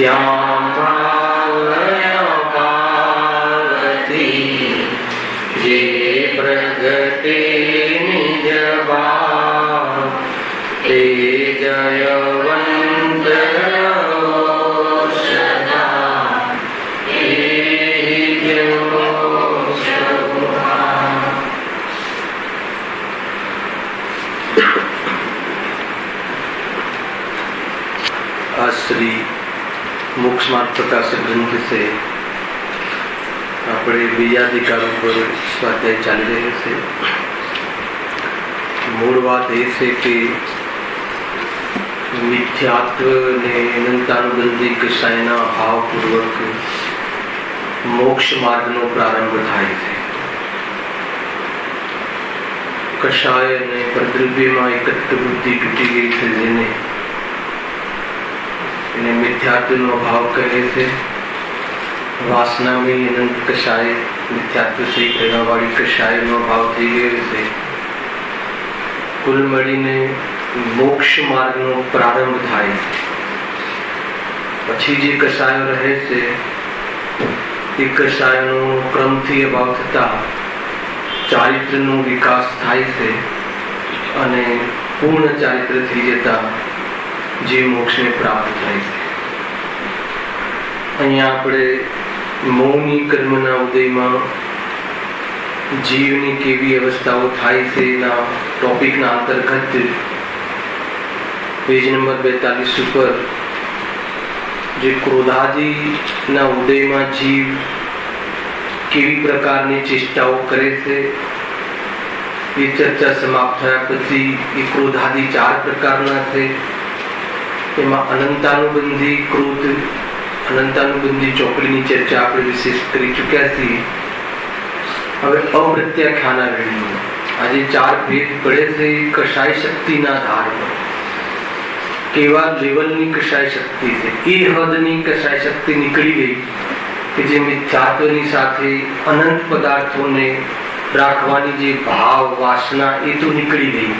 ત્યાં ભાવથી જે પ્રગટે નિજ ભાવ તે જયવંત श्री मोक्ष मार्ग प्रकाशक ग्रंथ से अपने बीजाधिकारों पर स्वाध्याय चाली रहे थे। मूल बात ये है कि मिथ्यात्व ने अनंतानुबंधी कशायना भावपूर्वक मोक्ष मार्ग नो प्रारंभ थाय छे। कषाय ने परद्रव्य में एकत्र बुद्धि तूटी गई है, जेने मिथ्यात्व नो भाव कहे थे। वासना में अनंत कषाय मिथ्यात्व से प्रेरणा वाली कषाय नो भाव थी गए थे। कुल मळीने मोक्ष मार्ग नो प्रारंभ थाय। पछी जे कषायो रहे छे ए कषायनो क्रमथी अभाव थता चारित्रनो विकास थाय छे अने पूर्ण चारित्र थी जता जे मोक्ष ने प्राप्त थाय छे। अहींया आपणे मौनी कर्मना उदयमां जीवनी केवी अवस्थाओं थाय छे ना टॉपिकना अंतर्गत पेज नंबर 42 पर जे क्रोधादि ना उदयमां जीव केवी प्रकारनी चेष्टाओं करे छे ये चर्चा समाप्त थया पछी ए क्रोधादि 4 प्रकारना छे। एमां अनंतानुबंधी क्रोध अनंतानुबंधी चौकड़ीनी चर्चा आपणे विशेष करी चुक्या छीए। हवे अप्रत्याख्याना वेळी आज 4 भेद पड़े छे कषाय शक्तिना धार पर। केवा लेवलनी कषाय शक्ति छे ए हदनी कषाय शक्ति निकળી गई કે જે મિથ્યાત્વની સાથે અનંત પદાર્થોને રાખવાની જે ભાવ વાસના એ તો નીકળી ગઈ।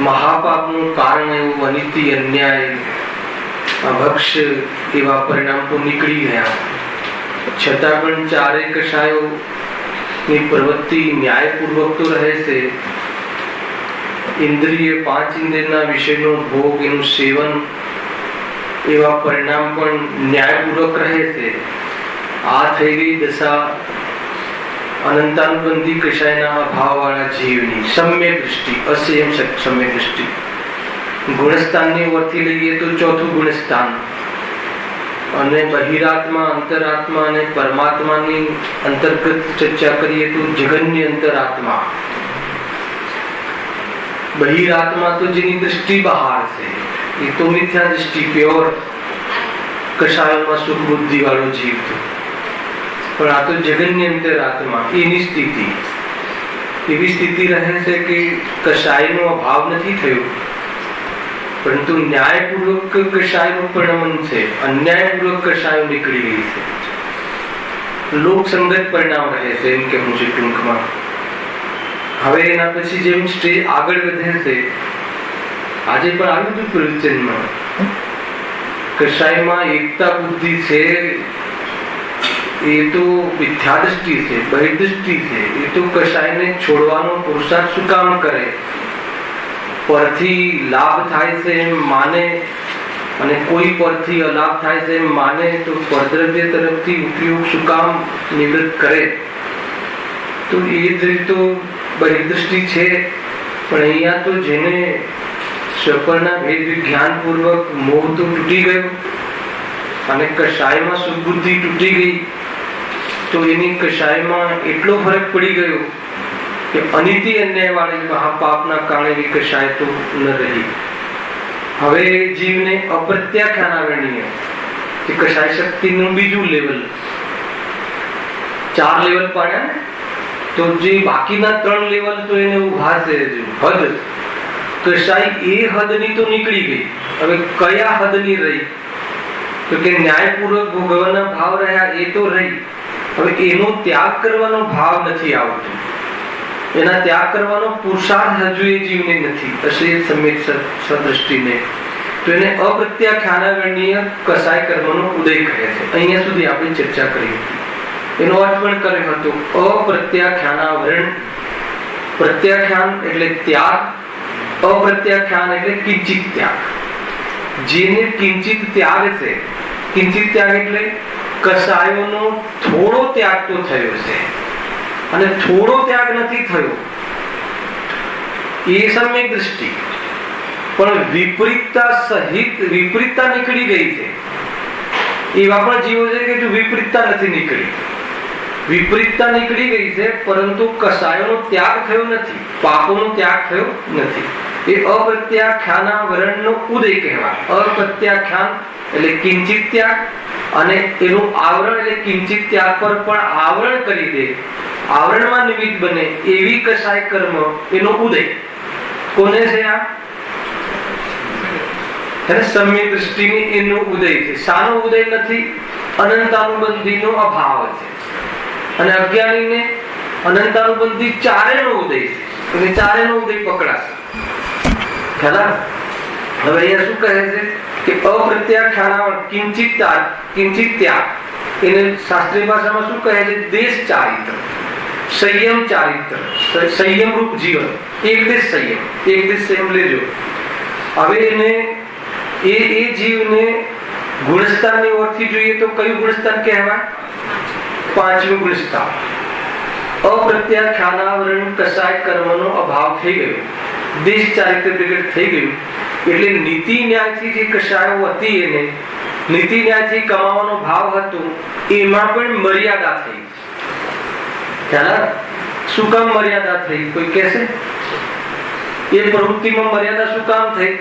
महापापનું કારણ એવું અનિતિ અન્યાય અભક્ષ એવા પરિણામ તો નીકળી ગયા, છતાં પણ ચારે કષાયોની પ્રવૃત્તિ ન્યાયપૂર્વક તો રહે છે। ઇન્દ્રિય 5 ઇન્દ્રિયના વિષયનો ભોગ એનું સેવન એવા પરિણામ પણ ન્યાયપૂર્વક રહે છે। આ થઈ ગઈ દશા अनंतानुबंधी कषायना भाववाळा जीवनी सम्यक दृष्टि असयम सम्यक दृष्टि। गुणस्थाननी वर्ती लईए तो चौथुं गुणस्थान अने बहिरात्मा अंतरात्मा अने परमात्मानी अंतर्गत चर्चा करिए तो जगन्य अंतरात्मा। बहिरात्मा तो जेनी दृष्टि बहार छे ये तो मिथ्या दृष्टि प्योर कषायोमां सुख बुद्धि वाळो जीव तो पण आ तो जगन्य अंतरात्मा एनी स्थिति एवी स्थिति रहे छे कि कषायनो अभाव नहीं थयो परंतु न्यायपूर्वक कषायनु परिणमन छे, अन्यायपूर्वक कषायो निकળી गई छे। लोक संगत परिणाम रहे छे एम के मुझे टूंकमां। हवे एना पछी जेम स्टेज આગળ વધે છે આજે પણ આવ્યું હતું પ્રવચનમાં कषायमां एकता बुद्धि छे ये तो मिथ्या दृष्टि से बहिर्दृष्टि से ये तो कषाय ने छोड़वानो पुरुषार्थ शुं काम करे परथी लाभ थाय से माने अने कोई परथी अलाभ थाय से माने तो परद्रव्य तरफथी उपयोग शुं काम निवृत्त करे। तो ये तो बहिर्दृष्टि छे पण अहींया तो जेने स्वपરના भेद विज्ञान पूर्वक मोह तो तूटी गयो अने कषायमां सुबुद्धि तूटी गई तो एनी कषायमां एटलो फरक पड़ी गयो कि अनिति अन्याय वाली महापापना कारणे कषाय तो न रही। हवे जीवने अप्रत्याख्यान आवरणीय कि कषाय शक्तिनुं बीजું लेवल 4 लेवल पाड्या तो जे बाकीना 3 लेवल तो एने उभा छे हद कषाय ए हदनी तो निकળી गई। हवे कया हदनी रही तो के न्यायपूर्वक भोगवाना भाव रह्या ए तो रही। હવે એનો ત્યાગ કરવાનો ભાવ નથી આવતો, એના ત્યાગ કરવાનો પુરુષાર્થ હજુ એ જીવને નથી। અશ્રેય સમ્યક સદ્રષ્ટિને તો એને અપ્રત્યાખ્યાનાવરણીય કસાય કર્મનો ઉદય કહે છે. અહીંયા સુધી આપણે ચર્ચા કરી હતી. એનો અર્થ પણ કર્યો હતો અપ્રત્યાખ્યાનાવરણ. પ્રત્યાખ્યાન એટલે ત્યાગ, અપ્રત્યાખ્યાન એટલે કિંચિત ત્યાગ. જેને કિંચિત ત્યાગ છે, કિંચિત ત્યાગ એટલે કસાયોનો થોડો ત્યાગ તો થયો છે, અને થોડો ત્યાગ નથી થયો એ સમ્યક દૃષ્ટિ, પણ વિપરીતતા સહિત વિપરીતતા નીકળી ગઈ છે. એવા પણ જીવો છે કે જો વિપરીતતા નથી નીકળી, વિપરીતતા નીકળી ગઈ છે પરંતુ કસાયોનો ત્યાગ થયો નથી, પાપોનો ત્યાગ થયો નથી. એ અપ્રત્યાખ્યાનાવરણનો ઉદય કહેવાય. અપ્રત્યાખ્યાન એટલે કિંચિત ત્યાગ, અને એનું આવરણ એટલે કિંચિત ત્યાગ પર પણ આવરણ કરી દે, આવરણમાં નિમિત્ત બને એવી કસાય કર્મ એનો ઉદય. કોને છે આ? સમ્યક દૃષ્ટિની એનો ઉદય છે. શાનો ઉદય નથી? અનંતાનુબંધીનો અભાવ છે. અને અજ્ઞાનીને અનંતાનુબંધી ચારેનો ઉદય છે, એટલે ચારેનો ઉદય પકડાશે. ખરા? હવે અહીંયા શું કહે છે કે અપ્રત્યાખ્યાન કિંચિત ત્યાગ, એને શાસ્ત્રીય ભાષામાં શું કહે છે? દેશ ચારિત્ર, સંયમ ચારિત્ર, સંયમ રૂપ જીવન. એક દેશ સંયમ લેજો. હવે એને એ જીવને ગુણસ્થાનની ઓરથી જોઈએ તો કયું ગુણસ્થાન કહેવાય? પાંચમું ગુણસ્થાન. અપ્રત્યાખ્યાનાવરણ કસાય કર્મનો અભાવ થઈ ગયો, દેશ ચારિત્ર પ્રગટ થઈ ગયું. એટલે નીતિ ન્યાયથી જે કસાયો હતી, એને નીતિ ન્યાયથી કમાવાનો ભાવ હતો, એમાં પણ મર્યાદા થઈ. શું કામ મર્યાદા થઈ? કોઈ કહેશે? એ પ્રવૃત્તિમાં મર્યાદા શું કામ થઈ?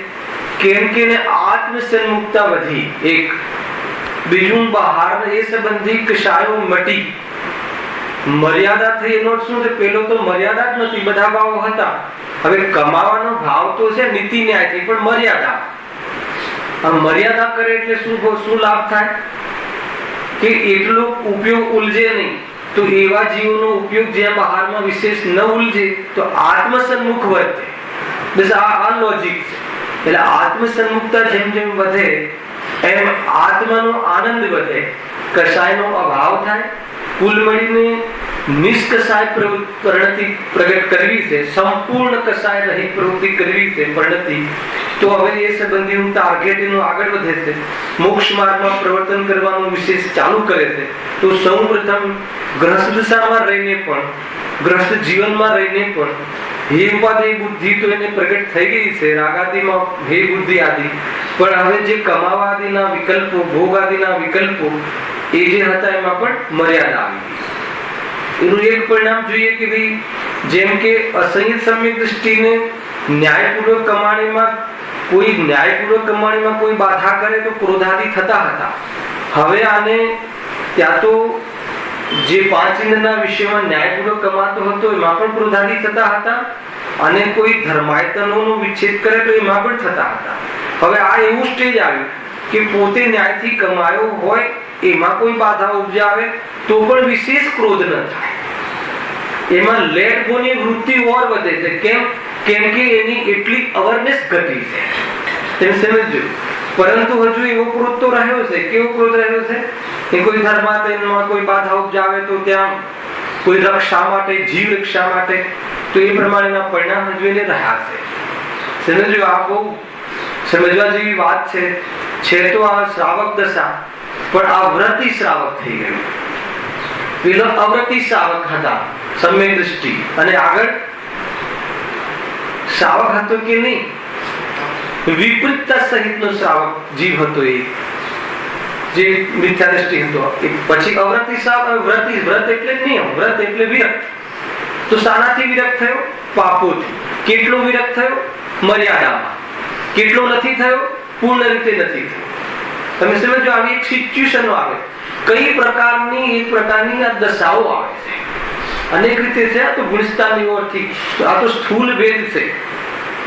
કેમ કે આત્મસન્મુખતા વધી. એક બીજું, બહાર એ સંબંધી કસાયો મટી, મર્યાદા થઈ. એનો શું છે? પેલો તો મર્યાદા જ નથી, બધા ભાવો હતા. હવે કમાવાનો ભાવ તો છે નીતિ ન્યાયથી, પણ મર્યાદા. મર્યાદા કરે એટલે શું લાભ થાય? કે એટલો ઉપયોગ ઉલજે નહીં. તો એવા જીવોનો ઉપયોગ જ્યાં બહારમાં વિશેષ ન ઉલજે તો આત્મસન્મુખ વર્તે. બસ આ લોજિક છે. એટલે આત્મસન્મુખતા જેમ જેમ વધે એમ આત્માનો આનંદ વધે, કસાયનો અભાવ થાય. કુલ મળીને નિષ્કસાય પ્રવૃત્તિ પ્રગટ કરવી છે, સંપૂર્ણ કસાય રહિત પ્રવૃત્તિ કરવી છે પરિણતિ. તો હવે એ સંબંધીનું ટાર્ગેટ એનું આગળ વધે છે, મોક્ષ માર્ગમાં પ્રવર્તન કરવાનું વિશેષ ચાલુ કરે છે. તો સૌપ્રથમ ગ્રસ્ત દશામાં રહીને પણ, ગ્રસ્ત જીવનમાં રહીને પણ હે ઉપાધિ બુદ્ધિ તો એને પ્રગટ થઈ ગઈ છે, રાગાદિમાં હે બુદ્ધિ આદિ. પણ હવે જે કમાવા આદિના વિકલ્પો, ભોગ આદિના વિકલ્પો એ જે હતા એમાં પણ મર્યાદા આવી. એનું એક પરિણામ જોઈએ કે ભાઈ, જેમ કે અસંયત સમ્યક દૃષ્ટિને ન્યાયપૂર્વક કમાણીમાં કોઈ બાધા કરે તો ક્રોધાદી થતા હતા. હવે આને ત્યાં તો જે પાંચ ઇન્દ્રના વિષયમાં ન્યાયપૂર્વક કમાતો હતો એમાં પણ ક્રોધાદી થતા હતા, અને કોઈ ધર્માયતનોનો વિચ્છેદ કરે તો એમાં પણ થતા હતા. હવે આ એવું સ્ટેજ આવ્યું કે પોતે ન્યાયથી કમાયો હોય એમાં કોઈ બાધા ઉપજાવે તો પણ વિશેષ ક્રોધ ન થાય. એમાં લેટ ગોની વૃત્તિ ઓર વધે છે. કેમ કે એની એટલી અવેરનેસ ઘટી છે, તેમ સમજજો. પરંતુ હજુ એવો ક્રોધ તો રહ્યો છે. કેવો ક્રોધ રહ્યો છે? કે કોઈ ધર્માત્મમાં કોઈ બાધા ઉપજાવે તો ત્યાં કોઈ રક્ષા માટે, જીવ રક્ષા માટે, તો એ પ્રમાણેના પરિણામ હજુ એને રહ્યા છે. સમજજો, આ બહુ સમજવા જેવી વાત છે. તો આ શ્રાવક દશા, પણ આ વ્રતિ શ્રાવક થઈ ગયું. પેલો અવ્રતિ શ્રાવક હતા સમ્યક દૃષ્ટિ, અને આગળ શ્રાવક હતો કે નહીં, વિપરીતતા સહિતનો શ્રાવક જીવ હતો, એ જે મિથ્યા દ્રષ્ટિ હતો. પછી અવ્રતિ શ્રાવક. વ્રત એટલે નિયમ, વ્રત એટલે વિરક્ત. તો શાનાથી વિરક્ત થયો? પાપોથી. કેટલો વિરક્ત થયો? મર્યાદામાં. કેટલો નથી થયો? પૂર્ણ રીતે નથી થયો. તમે સમજો, આવી એક સિચ્યુએશન આવે, કઈ પ્રકારની એક પ્રકારની આ દશાઓ આવે છે, અનેક રીતે છે. આ તો ગુણસ્થાનની ઓરથી, આ તો સ્થૂલ ભેદ છે.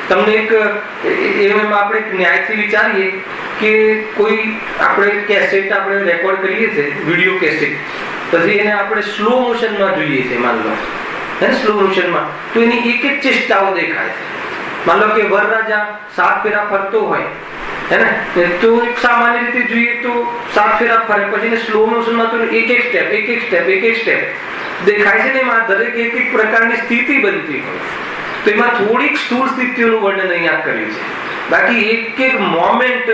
તમને એક એમ આપણે ન્યાયથી વિચારીએ કે કોઈ આપણે કેસેટ આપણે રેકોર્ડ કરીએ છીએ, વિડીયો કેસેટ, પછી એને આપણે સ્લો મોશનમાં જોઈએ છે, માન લો સ્લો મોશનમાં, તો એની એક એક ચેષ્ટાઓ દેખાય છે. માન લો કે વરરાજા 7 ફેરા ફરતો હોય है ना, तो एक सामान्य रीते જોઈએ તો 7 ફેરા ફરે, પછી સ્લો મોશનમાં તો એક એક સ્ટેપ દેખાય છે ને, એમાં દરેક એક એક પ્રકારની સ્થિતિ બનતી હોય. તો એમાં થોડીક સ્થૂળ સ્થિતિઓનું વર્ણન અહીંયા કર્યું છે. બાકી એક એક મોમેન્ટ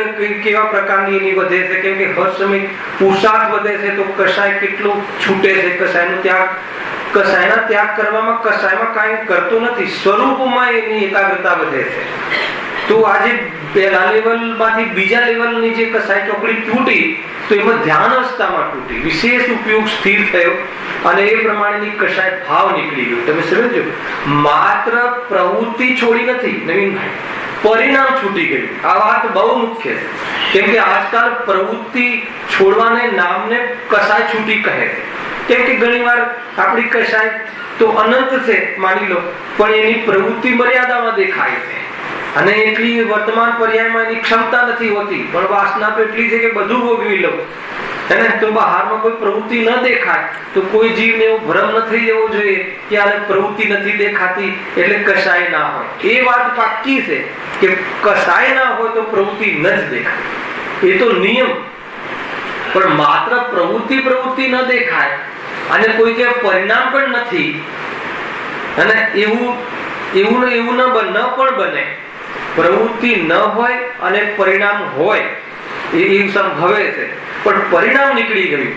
કેવા પ્રકારની એની વધે છે, કેમ કે હર સમય પુરુષાર્થ વધે છે તો કસાય કેટલો છૂટે છે, કસાયના ત્યાગ કરવામાં કસાયમાં કાંઈ કરતો નથી, સ્વરૂપમાં એની એકાગ્રતા વધે છે. તો આજે પહેલા લેવલમાંથી બીજા લેવલની જે કસાય ચોકડી તૂટી, તો એમાં ધ્યાન અવસ્થામાં તૂટી, વિશેષ ઉપયોગ સ્થિર થયો અને એ પ્રમાણેની કસાય ભાવ નીકળી ગયો. તમે સમજો, માત્ર પ્રવૃત્તિ છોડી નથી નવીનભાઈ, પરિણામ છૂટી ગયું. આ વાત બહુ મુખ્ય છે, કેમ કે આજકાલ પ્રવૃત્તિ છોડવાને નામને કસાય છૂટી કહે છે. કેમ કે ઘણી વાર આપણી કસાય તો અનંત છે માની લો, પણ એની પ્રવૃત્તિ મર્યાદામાં દેખાય છે અને એટલી વર્તમાન પર્યાયમાં એની ક્ષમતા નથી હોતી, પણ વાસના તો એટલી છે કે બધું ભોગવી લઉં, હે ને. તો બહારમાં કોઈ પ્રવૃત્તિ ન દેખાય તો કોઈ જીવને એવો ભ્રમ ન થઈ જવો જોઈએ કે આને પ્રવૃત્તિ નથી દેખાતી એટલે કસાય ના હોય. એ વાત પાક્કી છે કે કસાય ના હોય તો પ્રવૃત્તિ ન જ દેખાય, એ તો નિયમ. પણ માત્ર પ્રવૃત્તિ ન દેખાય અને કોઈ જે પરિણામ પણ નથી, અને એવું ન પણ બને. પ્રવૃત્તિ ન હોય અને પરિણામ હોય એ સંભવે છે, પણ પરિણામ નીકળી ગયું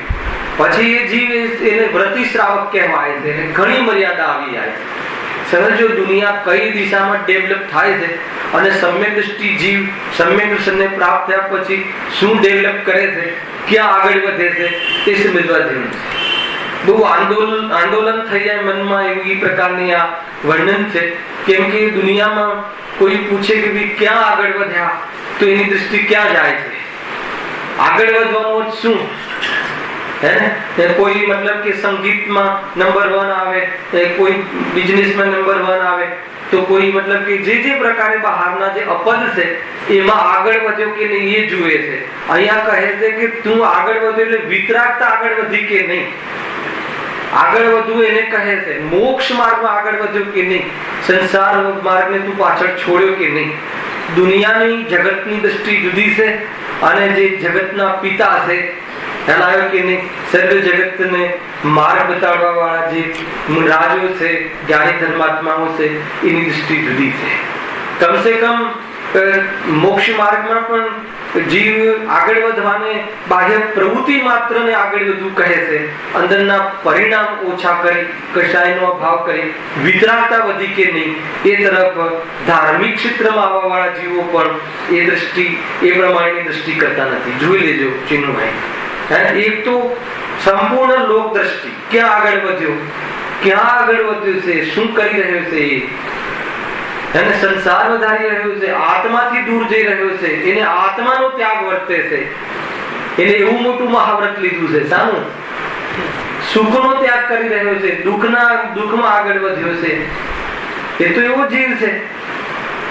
પછી એ જીવ એને વ્રતિ શ્રાવક કહેવાય છે. ઘણી મર્યાદા આવી જાય છે. સમજો, દુનિયા કઈ દિશામાં ડેવલપ થાય છે અને સમ્યક દ્રષ્ટિ જીવ સમ્યક દર્શનને પ્રાપ્ત થયા પછી શું ડેવલપ કરે છે, ક્યાં આગળ વધે છે, એ સમજવા જેવું છે. બહુ આંદોલન થઈ જાય મનમાં, એવું એ પ્રકારની આ વર્ણન છે. કેમ કે દુનિયામાં કોઈ પૂછે કે ભાઈ ક્યાં આગળ વધ્યા, તો એની દ્રષ્ટિ ક્યાં જાય છે? આગળ વધવાનું શું, હે ને? કોઈ મતલબ કે સંગીતમાં નંબર 1 આવે, કોઈ બિઝનેસમાં નંબર 1 આવે, તો કોઈ મતલબ કે જે પ્રકારે બહારના જે અપદ છે એમાં આગળ વધ્યો કે નહીં એ જુએ છે. અહીંયા કહે છે કે તું આગળ વધ્યો એટલે વિતરાગતા આગળ વધી કે નહીં, આગળ વધવું એને કહે છે. મોક્ષ માર્ગમાં આગળ વધ્યો કે નહીં, સંસાર માર્ગને તું પાછળ છોડ્યો કે નહીં. દુનિયાની જગતની દ્રષ્ટિ જુદી છે અને જે જગતના પિતા છે હલાવ્યો કે નહીં, સર્વ જગતને માર્ગ બતાડવા વાળા જે રાજ્યો છે, જ્ઞાની ધર્માત્માઓ છે, એની દ્રષ્ટિ જુદી છે. કમસે કમ મોક્ષ માર્ગમાં પણ જીવ આગળ વધવાને બાહ્ય પ્રવૃત્તિ માત્રને આગળ વધવું કહે છે, અંદરના પરિણામ ઓછા કરી, કશાયનો અભાવ કરી, વિતરાગતા વધી કે નહીં એ તરફ ધાર્મિક ક્ષેત્રમાં આવવા વાળા જીવો પણ એ દ્રષ્ટિ એ પ્રમાણેની દ્રષ્ટિ કરતા નથી. જોઈ લેજો ચિન્નુભાઈ, એક તો સંપૂર્ણ લોક દ્રષ્ટિ, ક્યાં આગળ વધ્યો છે, શું કરી રહ્યો છે, એને સંસાર વધારી રહ્યો છે, આત્માથી દૂર જઈ રહ્યો છે, એને આત્માનો ત્યાગ વર્તે છે. એને એવું મોટું મહાવ્રત લીધું છે, સાનું સુખનો ત્યાગ કરી રહ્યો છે, દુઃખમાં આગળ વધ્યો છે. એ તો એવો જીવ છે.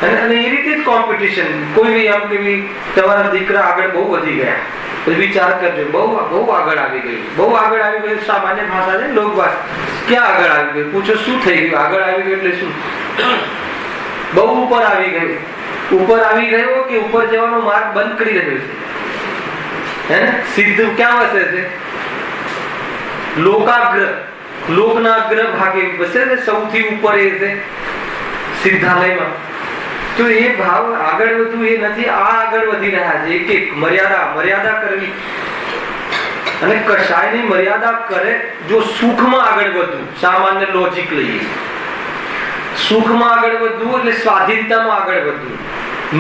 અને એ રીતે જ કોમ્પિટિશન. કોઈ આમ કે તમારા દીકરા આગળ બહુ વધી ગયા, વિચાર કરજો, બહુ આગળ આવી ગયું. સામાન્ય ભાષા છે, લોક ભાષા. ક્યાં આગળ આવી ગયું પૂછો, શું થઈ ગયું? આગળ આવી ગયું એટલે શું? બહુ ઉપર આવી ગયો કે ઉપર જવાનો માર્ગ બંધ કરી રહ્યો છે, હે ને? સિદ્ધ ક્યાં વસે છે? લોકના અગ્ર ભાગે વસે છે, સૌથી ઉપર એ છે સિદ્ધાલયમાં. તો એ ભાવ આગળ વધવું એ નથી, આ આગળ વધી રહ્યા છે. એક મર્યાદા કરવી, અને કશાયની મર્યાદા કરે. જો સુખમાં આગળ વધવું, સામાન્ય લોજિક લઈએ, સુખમાં આગળ વધવું એટલે સ્વાધીનતામાં આગળ વધવું,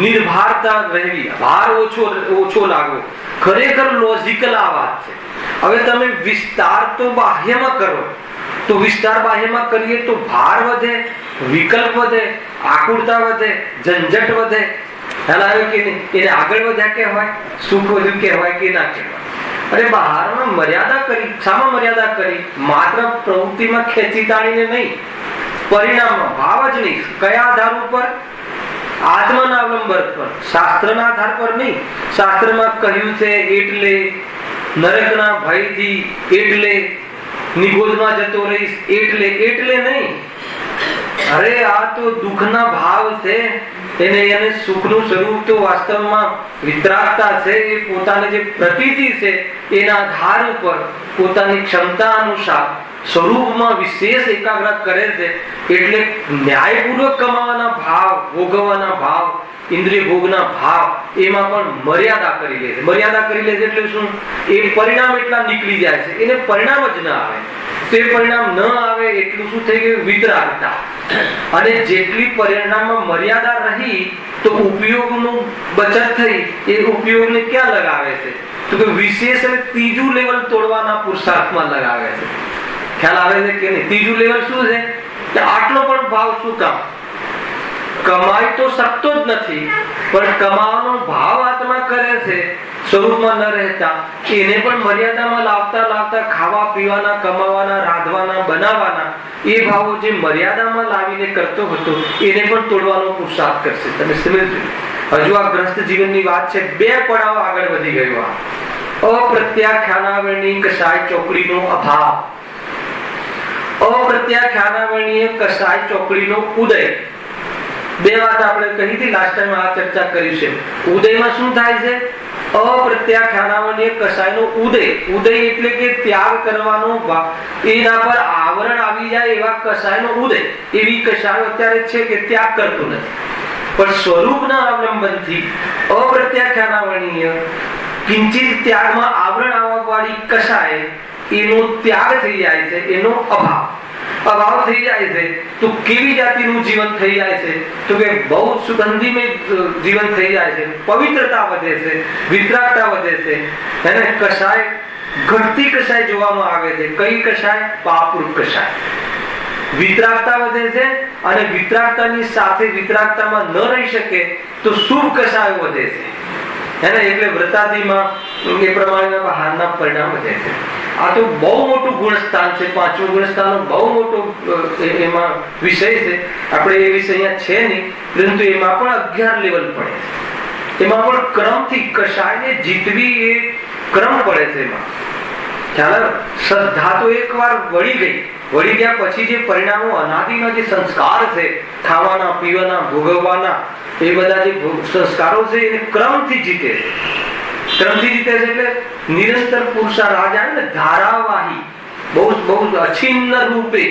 નિર્ભારતા રહેવી, ભાર ઓછો લાગવો. ખરેખર લોજિકલ આ વાત છે. હવે તમે વિસ્તાર તો બાહ્યમાં કરો, તો વિસ્તાર બાહ્યમાં કરીએ તો ભાર વધે, વિકલ્પ વધે, આકુરતા વધે, ઝંઝટ વધે. હેલાયો કે નહીં? એને આગળ વધ્યા કહેવાય, સુખ વધ્યું કહેવાય કે ના કહેવાય? અરે બહારમાં મર્યાદા કરી, શામાં મર્યાદા કરી? માત્ર પ્રવૃત્તિમાં ખેંચી તાણીને નહીં, પરિણામમાં, ભાવ જ નહીં. કયા આધાર ઉપર? આત્માના અવલંબન પર, શાસ્ત્રના આધાર પર નહીં. શાસ્ત્રમાં કહ્યું છે એટલે નરકના ભયથી, એટલે નિગોદમાં જતો રહીશ, એટલે નહીં. અરે આ તો દુઃખના ભાવ છે, એને સુખનું સ્વરૂપ તો વાસ્તવમાં વિતરાગતા છે. એ પોતાની જે પ્રતીતિ છે એના આધાર ઉપર પોતાની ક્ષમતા અનુસાર સ્વરૂપમાં વિશેષ એકાગ્રતા કરે છે. એટલે ન્યાયપૂર્વક કમાવાના ભાવ, ભોગવવાના ભાવ, ઇન્દ્રિય ભોગના ભાવ એમાં પણ મર્યાદા કરી લે છે. મર્યાદા કરી લે છે એટલે શું? એ પરિણામ એટલા નીકળી જાય છે, એને પરિણામ જ ન આવે. તે પરિણામ ન આવે એટલું શું થઈ ગયું? વિતરાગતા. અને જેટલી પરિણામમાં મર્યાદા રહી તો ઉપયોગનું બચત થઈ. એ ઉપયોગને ક્યાં લગાવે છે? તો કે વિશેષ અને ત્રીજું લેવલ તોડવાના પુરુષાર્થમાં લગાવે છે. ખ્યાલ આવે છે કે નહીં? ત્રીજું લેવલ શું છે? કે આટલો પણ ભાવ શું કામ? કમાઈ તો શકતો જ નથી, પણ કમાવાનો ભાવ આત્મા કરે છે સ્વરૂપમાં ન રહેતા. એને પણ મર્યાદામાં લાવતા લાવતા ખાવા પીવાના, કમાવાના, રાંધવાના, બનાવવાના એ ભાવો જે મર્યાદામાં લાવીને કરતો હતો એને પણ તોડવાનો પુરુષાર્થ કરશે. તમે સમજો. હજુ આ ગ્રસ્ત જીવનની વાત છે. 2 પડાવ આગળ વધી ગયો. અપ્રત્યાખ્યાનાવરણીય કસાય ચોકડીનો અભાવ. અપ્રત્યાખ્યાનાવરણીય કસાય ચોકડીનો ઉદય. 2 વાત આપણે કહી હતી લાસ્ટ ટાઈમ, આ ચર્ચા કરી છે. ઉદયમાં શું થાય છે? અપ્રત્યાખ્યાનાવરણીય કસાયનો ઉદય. ઉદય એટલે કે ત્યાગ કરવાનો, એના પર આવરણ આવી જાય એવા કસાયનો ઉદય. એવી કસાય અત્યારે છે કે ત્યાગ કરતો નથી, પણ સ્વરૂપના અવલંબનથી અપ્રત્યાખ્યાનાવરણીય કિંચિત ત્યાગમાં આવરણ આવવા વાળી કસાય એનો ત્યાગ થઈ જાય છે, એનો અભાવ થઈ જાય છે. તો કેવી જાતિનું જીવન થઈ જાય છે? તો કે બહુ સુગંધીમય જીવન થઈ જાય છે. પવિત્રતા વધે છે, વિતરાગતા વધે છે. એને કસાય ઘટતી કસાય જોવામાં આવે છે. કઈ કસાય? પાપરૂપ કસાય. વિતરાગતા વધે છે, અને વિતરાગતાની સાથે વિતરાગતામાં ન રહી શકે તો શુભ કસાયો વધે છે. એટલે વ્રતાદિમાં એ પ્રમાણેના બહારના પરિણામ વધે છે. આ તો બહુ મોટું ગુણસ્થાન છે. 5મું ગુણસ્થાન બહુ મોટો એમાં વિષય છે. આપણે એ વિષય અહીંયા છે નહીં, પરંતુ એમાં પણ 11 લેવલ પડે છે. એમાં પણ ક્રમથી કસાયને જીતવી એ ક્રમ પડે છે. એમાં ખ્યાલ શ્રદ્ધા તો એકવાર વળી ગયા પછી જે પરિણામો, અનાદિના જે સંસ્કાર છે, ખાવાના, પીવાના, ભોગવવાના, એ બધા જે સંસ્કારો છે એને ક્રમથી જીતે છે. ક્રમથી જીતે છે એટલે નિરંતર પુરુષાર્થ આવે ને, ધારાવાહી, બહુ અછિન્ન રૂપે,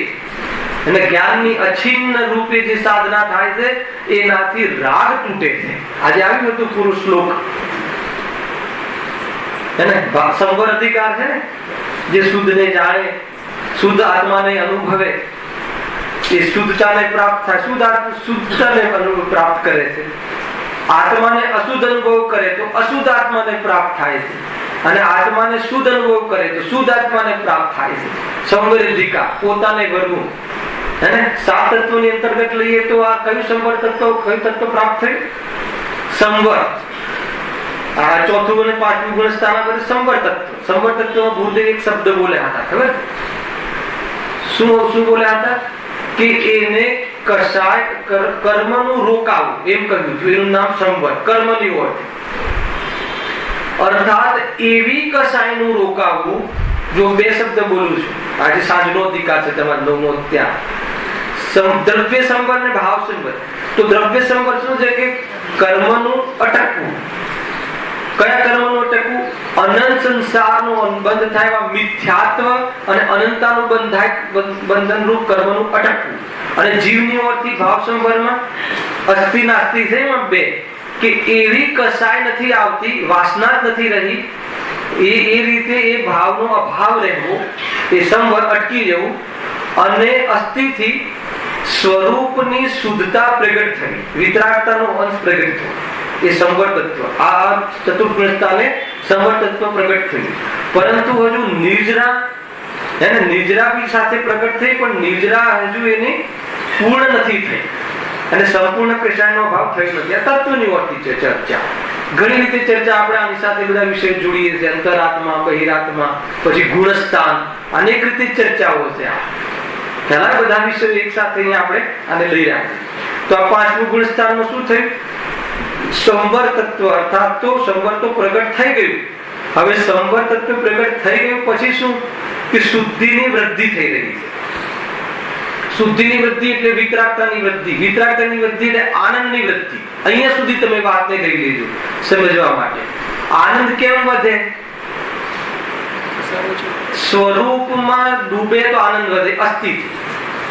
અને જ્ઞાનની અછિન્ન રૂપે જે સાધના થાય છે એનાથી રાગ તૂટે છે. આજે આવ્યું હતું પુરુષ શ્લોક, એને સંવર અધિકાર છે ને, જે શુદ્ધને જાણે, શુદ્ધ આત્માને અનુભવે, એ શુદ્ધતાને પ્રાપ્ત થાય. શુદ્ધતાને પ્રાપ્ત કરે છે. આત્માને અશુદ્ધ અનુભવ કરે તો અશુદ્ધ આત્માને પ્રાપ્ત થાય છે, અને આત્માને શુદ્ધ અનુભવ કરે તો શુદ્ધ આત્માને પ્રાપ્ત થાય છે. સંવર અધિકાર, પોતાને ગરવું. 7 તત્વોની અંતર્ગત લઈએ તો આ કયું સંવર તત્વ, કયું તત્વ પ્રાપ્ત થયું? સંવર. આ 4થું અને 5મું ગુણસ્થાન પર સંવર તત્વ. સંવર તત્વમાં ગુરુદેવ એક શબ્દ બોલ્યા હતા, ખબર? શું બોલ્યા હતા? કે એને કસાય કર્મનું રોકાવું, એમ કહ્યું. એનું નામ સંવર, કર્મની ઓળખ. અર્થાત એવી કસાયનું રોકાવું. જો 2 શબ્દ બોલું છું, આજે સાંજનો અધિકાર છે તમારે 9મો ત્યાં. દ્રવ્ય સંવર ને ભાવ સંવર. તો દ્રવ્ય સંવર શું છે? કે કર્મનું અટકવું. કયા કર્મનું અટકવું? અનંત સંસારનો બંધ થાય એવા મિથ્યાત્વ અને અનંતાનું બંધન રૂપ કર્મનું અટકવું. અને જીવની ઓરથી ભાવ સંવરમાં અસ્થિ નાસ્તિ છે, એમાં 2 કે એવી કસાય નથી આવતી, વાસના જ નથી રહી, એ રીતે એ ભાવનો અભાવ રહેવો, એ સંવર અટકી જવું, અને અસ્થિથી સ્વરૂપની શુદ્ધતા પ્રગટ થવી, વિતરાગતાનો અંશ પ્રગટ થવો, એ સંવર તત્વ. આ ચતુર્ગુણસ્થાને સંવર તત્વ પ્રગટ થયું. પરંતુ હજુ નિર્જરા બી સાથે પ્રગટ થઈ, પણ નિર્જરા હજુ એની પૂર્ણ નથી થઈ, અને સંપૂર્ણ કસાયનો ભાવ થયો નથી. આ તત્વની ઓળખી છે ચર્ચા. ઘણી રીતે ચર્ચા આપણે આની સાથે બધા વિષય જોડીએ છીએ. અંતરાત્મા, બહિરાત્મા, પછી ગુણસ્થાન, અનેક રીતે ચર્ચાઓ છે. ઘણા બધા વિષયો એક સાથે અહીંયા આપણે આને લઈ રહ્યા છીએ. તો આ 5મું ગુણસ્થાનમાં શું થયું? સંવર તત્વ. અર્થાત તો સંવર તો પ્રગટ થઈ ગયું. હવે સંવર તત્વ પ્રગટ થઈ ગયું પછી શું? કે શુદ્ધિની વૃદ્ધિ થઈ રહી છે. શુદ્ધિની વૃદ્ધિ એટલે વિતરાગતાની વૃદ્ધિ, વિતરાગતાની વૃદ્ધિ એટલે આનંદની વૃદ્ધિ. અહીંયા સુધી તમે વાતને લઈ લેજો સમજવા માટે. આનંદ કેમ વધે? સ્વરૂપમાં ડૂબે તો આનંદ વધે, અસ્થિતિ.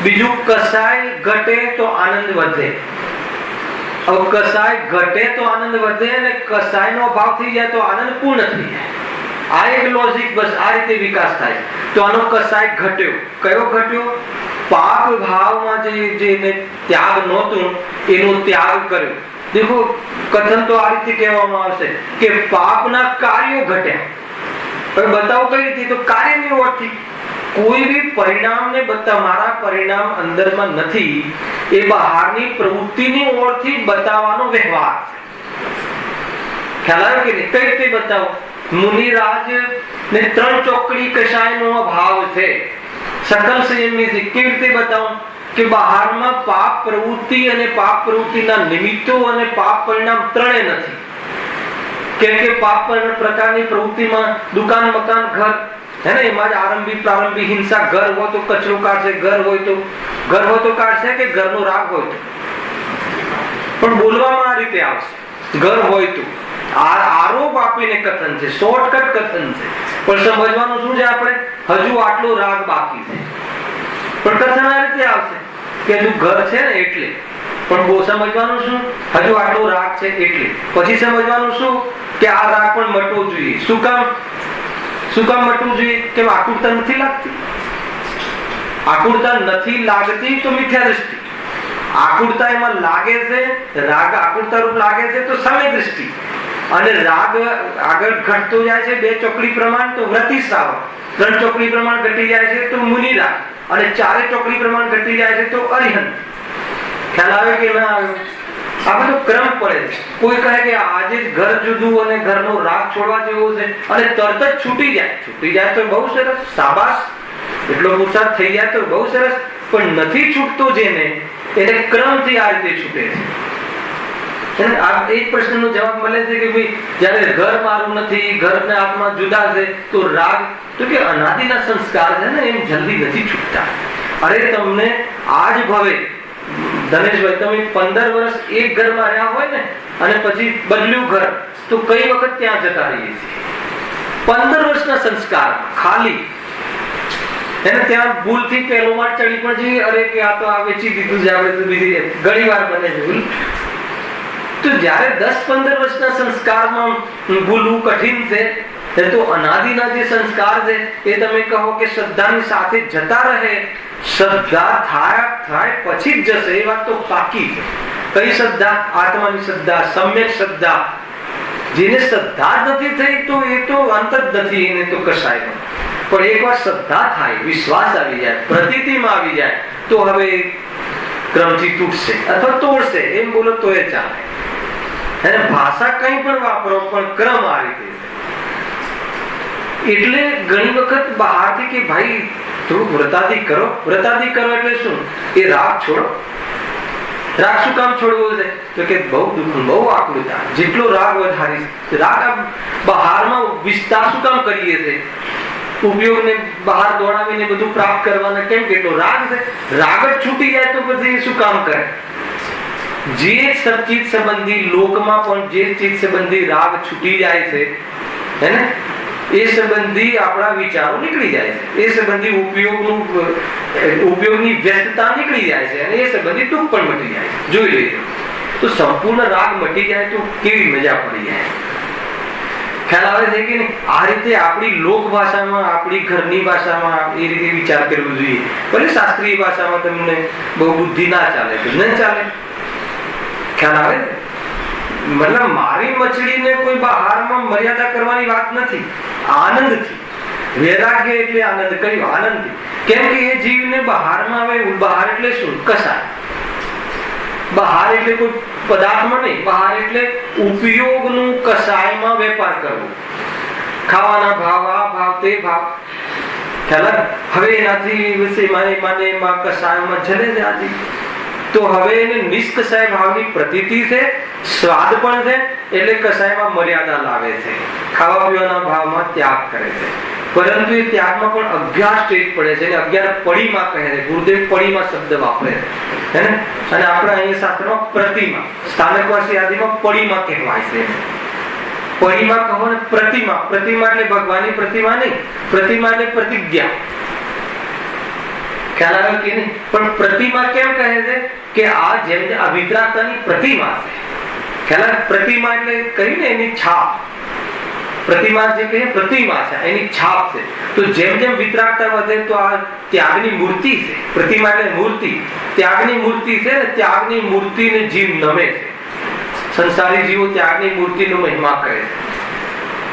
બીજું કસાય ઘટે તો આનંદ વધે. હવે કસાય ઘટે તો આનંદ વધે અને કસાયનો અભાવ થઈ જાય તો આનંદ પૂર્ણ થઈ જાય. આ એક લોજિક, બસ આ રીતે વિકાસ થાય. તો આનો કસાય ઘટ્યો. કયો ઘટ્યો? પાપ ભાવમાં જે ત્યાગ નહોતું એનો ત્યાગ કર્યો. દેખો કથન તો આ રીતે કહેવામાં આવશે કે પાપના કાર્યો ઘટ્યા. હવે બતાવો કઈ રીતે? તો કાર્યની ઓળથી કોઈ બી પરિણામને બતા, મારા પરિણામ અંદરમાં નથી, એ બહારની પ્રવૃત્તિની ઓળથી બતાવવાનો વ્યવહાર છે. ખ્યાલ આવ્યો કે નહીં? કઈ રીતે બતાવો? મુનિરાજ ને 3 ચોકડી કશાયનો અભાવ છે, સકલ સંયમની છે. કેવી રીતે બતાવો? કે બહારમાં પાપ પ્રવૃત્તિ અને પાપ પ્રવૃત્તિના નિમિત્તો અને પાપ પરિણામ ત્રણે નથી. કેમ કે પાપ પ્રકારની પ્રવૃત્તિમાં દુકાન, મકાન, ઘર है ना, એમાં જ આરંભી પ્રારંભી હિંસા. ઘર હોય તો કચરો કાઢશે, ઘર હોય તો કાઢશે કે ઘરનો રાગ હોય તો. પણ બોલવામાં આ રીતે આવશે, ઘર હોય તો. આરોપ આપીને કથન છે, શોર્ટકટ કથન છે. પણ સમજવાનું શું છે? આપણે હજુ આટલો રાગ બાકી છે. પણ કથન આ રીતે આવશે કે હજુ ઘર છે ને એટલે. પણ બહુ સમજવાનું શું? હજુ આટલો રાગ છે એટલે. પછી સમજવાનું શું? કે આ રાગ પણ મટવો જોઈએ. શું કામ મટવું જોઈએ? કેમ? આકુરતા નથી લાગતી. આકુરતા નથી લાગતી તો મિથ્યા દૃષ્ટિ. આકુરતા એમાં લાગે છે, રાગ આકુરતા રૂપ લાગે છે તો સમય દૃષ્ટિ. અને રાગ આગળ ઘટતો જાય છે 2 ચોકડી પ્રમાણ તો વ્રતિ શ્રાવક, 3 ચોકડી પ્રમાણ ઘટી જાય છે તો મુનિરાજ, અને 4 ચોકડી પ્રમાણ ઘટી જાય છે તો અરિહંત. ખ્યાલ આવે કે ના આવે? આ બધો ક્રમ પડે છે. કોઈ કહે કે આજે જ ઘર જુદું અને ઘરનો રાગ છોડવા જેવો છે અને તરત જ છૂટી જાય તો બહુ સરસ, શાબાશ, એટલો પુરુષાર્થ થઈ જાય તો બહુ સરસ. પણ નથી છૂટતો જેને, એને ક્રમથી આ રીતે છૂટે છે. આ એક પ્રશ્નનો જવાબ મળે છે કે ભાઈ જયારે ઘર મારું નથી, ઘરના આત્મા જુદા છે તો રાગ, તો કે અનાદિના સંસ્કાર છે ને, એમ જલ્દી નથી છૂટતા. અરે તમને આજ ભવે ધનેશભાઈ, તમે 15 વર્ષ એક ઘરમાં રહ્યા હોય ને અને પછી બદલ્યું ઘર, તો કઈ વખત ત્યાં જતા રહીએ છીએ? 15 વર્ષના સંસ્કાર ખાલી. એને ત્યાં ભૂલથી પહેલો વાર ચડી પણ જઈએ, અરે કે આ તો આ વેચી દીધું છે, આપણે તો બીજી ઘણી વાર બને છે ભૂલ. તો જયારે 10-15 વર્ષના સંસ્કારમાં ભૂલવું કઠિન છે, તો અનાદિના જે સંસ્કાર છે એ તમે કહો કે શ્રદ્ધાની સાથે જતા રહે, શ્રદ્ધા થાય પછી જ જશે, એ વાત તો પાકી છે. કઈ શ્રદ્ધા? આત્માની શ્રદ્ધા, સમ્યક શ્રદ્ધા. જેને શ્રદ્ધા નથી થઈ તો એ તો અંત જ નથી, એને તો કશાય. પણ એકવાર શ્રદ્ધા થાય, વિશ્વાસ આવી જાય, પ્રતીતિમાં આવી જાય, તો હવે ક્રમથી તૂટશે અથવા તોડશે, એમ બોલો તો એ ચાલે. અને ભાષા કઈ પણ વાપરો, પણ ક્રમ આ રીતે. એટલે ઘણી વખત બહારથી કે ભાઈ થોડું વ્રતાદિ કરો. વ્રતાદિ કરો એટલે શું? એ રાગ છોડો. રાગ શું કામ છોડવો છે? તો કે બહુ દુઃખ, બહુ આકૃતા. જેટલો રાગ વધારી, રાગ બહારમાં વિસ્તાર શું કામ કરીએ છીએ? ઉપયોગને બહાર દોડાવીને બધું પ્રાપ્ત કરવાના. કેમ? કેટલો રાગ છે. રાગ જ છૂટી જાય તો પછી શું કામ કરે? જે સચિત સંબંધી લોકમાં પણ જે ચિત્ત સંબંધી રાગ છૂટી જાય છે, હે ને, એ સંબંધી આપણા વિચારો નીકળી જાય છે. એ સંબંધી ઉપયોગની વ્યસ્તતા નીકળી જાય છે અને એ સંબંધી દુઃખ પણ મટી જાય છે. જોઈ લેજો. તો સંપૂર્ણ રાગ મટી જાય તો કેવી મજા પડી જાય. ખ્યાલ આવે છે કે નહીં? આ રીતે આપણી લોક ભાષામાં, આપણી ઘરની ભાષામાં એ રીતે વિચાર કરવો જોઈએ. ભલે શાસ્ત્રીય ભાષામાં તમને બહુ બુદ્ધિ ના ચાલે તો ન ચાલે. ખ્યાલ આવે? મતલબ મારી મછલીને કોઈ બહારમાં મર્યાદા કરવાની વાત નથી. આનંદથી, વૈરાગ્ય એટલે આનંદ. કયો? આનંદથી. કેમ કે એ જીવને બહારમાં આવે. બહાર એટલે શું? કસાય. બહાર એટલે કોઈ પદાર્થમાં નહીં, બહાર એટલે ઉપયોગનું કસાયમાં વેપાર કરવો. ખાવાના ભાવ, આ ભાવ, તે ભાવ. ખ્યાલ? હવે એનાથી એમાં કસાયમાં જલે છે આજે. તો હવે એને નિષ્કસાય ભાવની પ્રતીતિ છે, સ્વાદ પણ છે, એટલે કસાયમાં મર્યાદા લાવે છે, ખાવા પીવાના ભાવમાં ત્યાગ કરે છે. પરંતુ એ ત્યાગમાં પણ 11 સ્ટેજ પડે છે, 11 પડીમાં કહે છે. ગુરુદેવ પડીમાં શબ્દ વાપરે છે, અને આપણે અહીંયા શાસ્ત્રમાં પ્રતિમા, સ્થાનકવાસી આદિમાં પડીમાં કહેવાય છે. પડીમાં કહો ને પ્રતિમા. પ્રતિમા એટલે ભગવાનની પ્રતિમા નહીં, પ્રતિમા એટલે પ્રતિજ્ઞા. ખ્યાલ આવે કે નહીં? પણ પ્રતિમા કેમ કહે છે કે આ જેમ આ વિતરાગતાની પ્રતિમા છે. ખ્યાલ આવે? પ્રતિમા એટલે કહ્યું ને એની છાપ. પ્રતિમા જે કહીએ પ્રતિમા છે, એની છાપ છે. તો જેમ જેમ વિતરાગતા વધે તો આ ત્યાગની મૂર્તિ છે. પ્રતિમા એટલે મૂર્તિ, ત્યાગની મૂર્તિ છે ને. ત્યાગની મૂર્તિને જીવ નમે છે. સંસારી જીવો ત્યાગની મૂર્તિનો મહિમા કરે છે,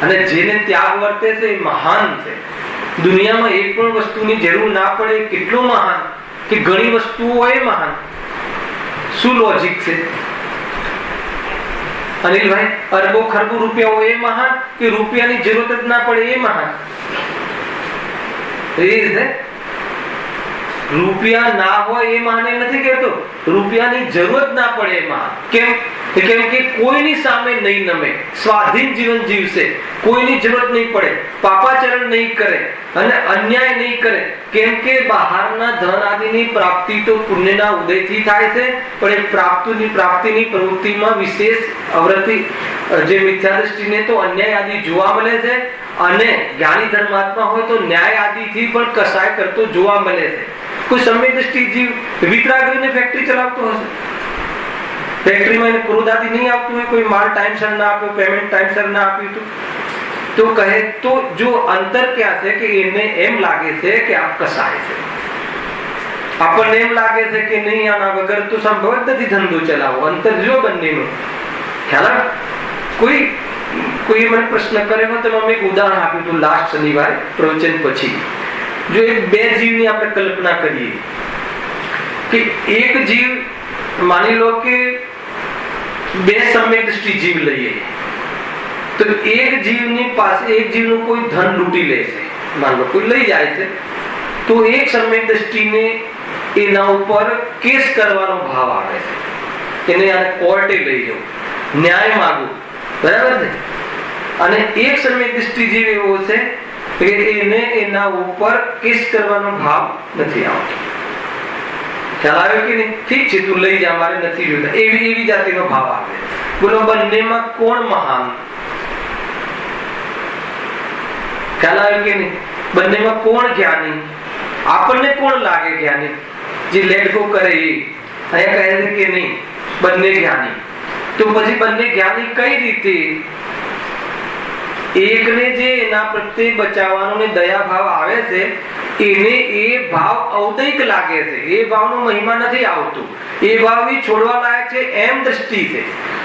અને જેને ત્યાગ વર્તે છે એ મહાન છે. દુનિયામાં એક પણ વસ્તુની જરૂર ના પડે, કેટલો મહાન, કે ઘણી વસ્તુઓ એ મહાન. શું લોજિક છે અનિલભાઈ? અરબો ખરબો રૂપિયા હોય એ મહાન, કે રૂપિયાની જરૂરત જ ના પડે એ મહાન? રૂપિયા ના હોય એ મહાન એ નથી કહેતો, રૂપિયાની જરૂરત ના પડે એ મહાન. કેમ કે કોઈની સામે નહીં નમે, સ્વાધીન જીવન જીવશે, કોઈની જરૂરત નહીં પડે, પાપાચરણ નહીં કરે અને અન્યાય નહીં કરે. કેમ કે બહારના ધન આદિની પ્રાપ્તિ તો પુણ્યના ઉદયથી થાય છે, પણ એ પ્રાપ્તિની પ્રવૃત્તિમાં વિશેષ અવૃત્તિ, જે મિથ્યા દ્રષ્ટિને તો અન્યાય આદિ જોવા મળે છે, અને જ્ઞાની ધર્માત્મા હોય તો ન્યાય આદિથી પણ કસાય કરતો જોવા મળે છે. કોઈ સમ્યક દ્રષ્ટિ જીવ વિતરાગીને ફેક્ટરી ચલાવતો હશે, ફેક્ટરીમાં એને ક્રોધ આદિ નહીં આવતું હોય, કોઈ માલ ટાઈમસર ના આપ્યો, પેમેન્ટ ટાઈમસર ના આપ્યું, તો કહે તો જો અંતર ક્યાં છે કે એને એમ લાગે છે કે આ કસાય છે. આપણને એમ લાગે છે કે નહીં, આના વગર તો સંભવ જ નથી ધંધો ચલાવવો. અંતર જો બંનેનો ખ્યાલ. કોઈ મને પ્રશ્ન કર્યો તો મેં એક ઉદાહરણ આપ્યું હતું લાસ્ટ શનિવારે પ્રવચન પછી. જો એક બે જીવની આપણે કલ્પના કરીએ કે એક જીવ, માની લો કે બે સમ્યક દ્રષ્ટિ જીવ લઈએ, તો એક જીવની પાસે એક જીવનું કોઈ ધન લૂંટી લે છે, માન લો કોઈ લઈ જાય છે, તો એક સમ્યક દ્રષ્ટિને એના ઉપર કેસ કરવાનો ભાવ આવે છે, એને આને કોર્ટે લઈ જવું, ન્યાય માંગવું, બરાબર છે. અને એક સમ્યક દ્રષ્ટિ જીવ એવો છે કે એને એના ઉપર કેસ કરવાનો ભાવ નથી આવતો. ખ્યાલ આવ્યો કે નહીં? ઠીક છે, તું લઈ જા, મારે નથી જોતા, એવી જાતિનો ભાવ આવે. બોલો બંનેમાં કોણ મહાન? ખ્યાલ આવ્યો કે નહીં? બંનેમાં કોણ જ્ઞાની? આપણને કોણ લાગે જ્ઞાની? જે લેટ ગો કરે એ. અહીંયા કહે છે કે નહીં, બંને જ્ઞાની. તો પછી બંને જ્ઞાની કઈ રીતે? એકને જે એના પ્રત્યે બચાવવાનો ને દયા ભાવ આવે છે, એને એ ભાવ ઔદૈક લાગે છે, એ ભાવનો મહિમા નથી આવતો, એ ભાવ છોડવા લાયક છે એમ દ્રષ્ટિ છે.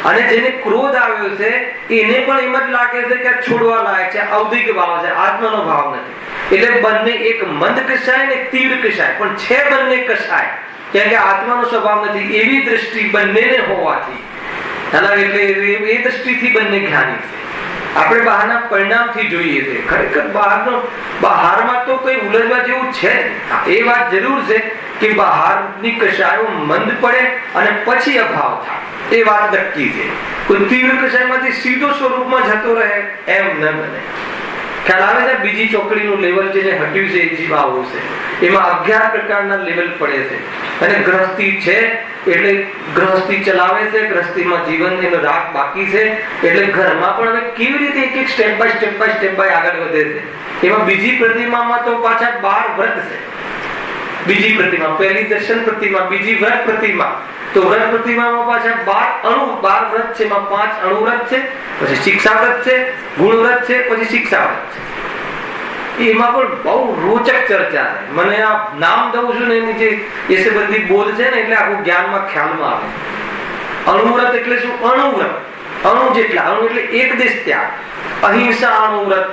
અને જેને ક્રોધ આવ્યો છે એને પણ એમ જ લાગે છે કે છોડવા લાયક છે, ઔદૈક ભાવ છે, આત્માનો ભાવ નથી. એટલે બંને એક મંદ કસાય ને તીવ્ર કસાય, પણ છે બંને કસાય, કેમ કે આત્માનો સ્વભાવ નથી. એવી દ્રષ્ટિ બંનેને હોવાથી, એટલે એ દ્રષ્ટિથી બંને જ્ઞાની છે. આપણે બહારના પરિણામથી જોઈએ છે, ખરેખર બહારમાં તો કઈ ઉલઝવા જેવું છે. એ વાત જરૂર છે કે બહારની કશાયો મંદ પડે અને પછી અભાવ થાય, એ વાત નક્કી છે. કોઈ તીવ્ર કશાયમાંથી સીધો સ્વરૂપમાં જતો રહે એમ ન બને. ખ્યાલ આવે છે? બીજી ચોકડીનું લેવલ જે હટ્યું છે એ જીવાઓ છે, એમાં 11 પ્રકારના લેવલ પડે છે. અને ગ્રહસ્થી છે એટલે ગ્રહસ્થી ચલાવે છે, ગ્રહસ્થીમાં જીવન એનો રાગ બાકી છે, એટલે ઘરમાં પણ હવે કેવી રીતે એક સ્ટેપ બાય આગળ વધે છે. એમાં બીજી પ્રતિમામાં તો પાછા 12 વ્રત છે. બીજી પ્રતિમા, પહેલી દર્શન પ્રતિમા, બીજી વ્રત પ્રતિમા. તો વ્રત પ્રતિમામાં પાછા 12 વ્રત છે, એમાં 5 અણુવ્રત છે, પછી શિક્ષા વ્રત છે, ગુણ વ્રત છે, પછી શિક્ષા વ્રત છે. એમાં પણ બહુ રોચક ચર્ચા છે. મને આ નામ દઉં છું ને એની જે એ સંબંધી બોધ છે ને, એટલે આખું જ્ઞાનમાં ખ્યાલમાં આવે. અણુવ્રત એટલે શું? અણુવ્રત, અણુ જેટલા, અણુ એટલે એક દેશ ત્યાગ, અહિંસા અણુવ્રત,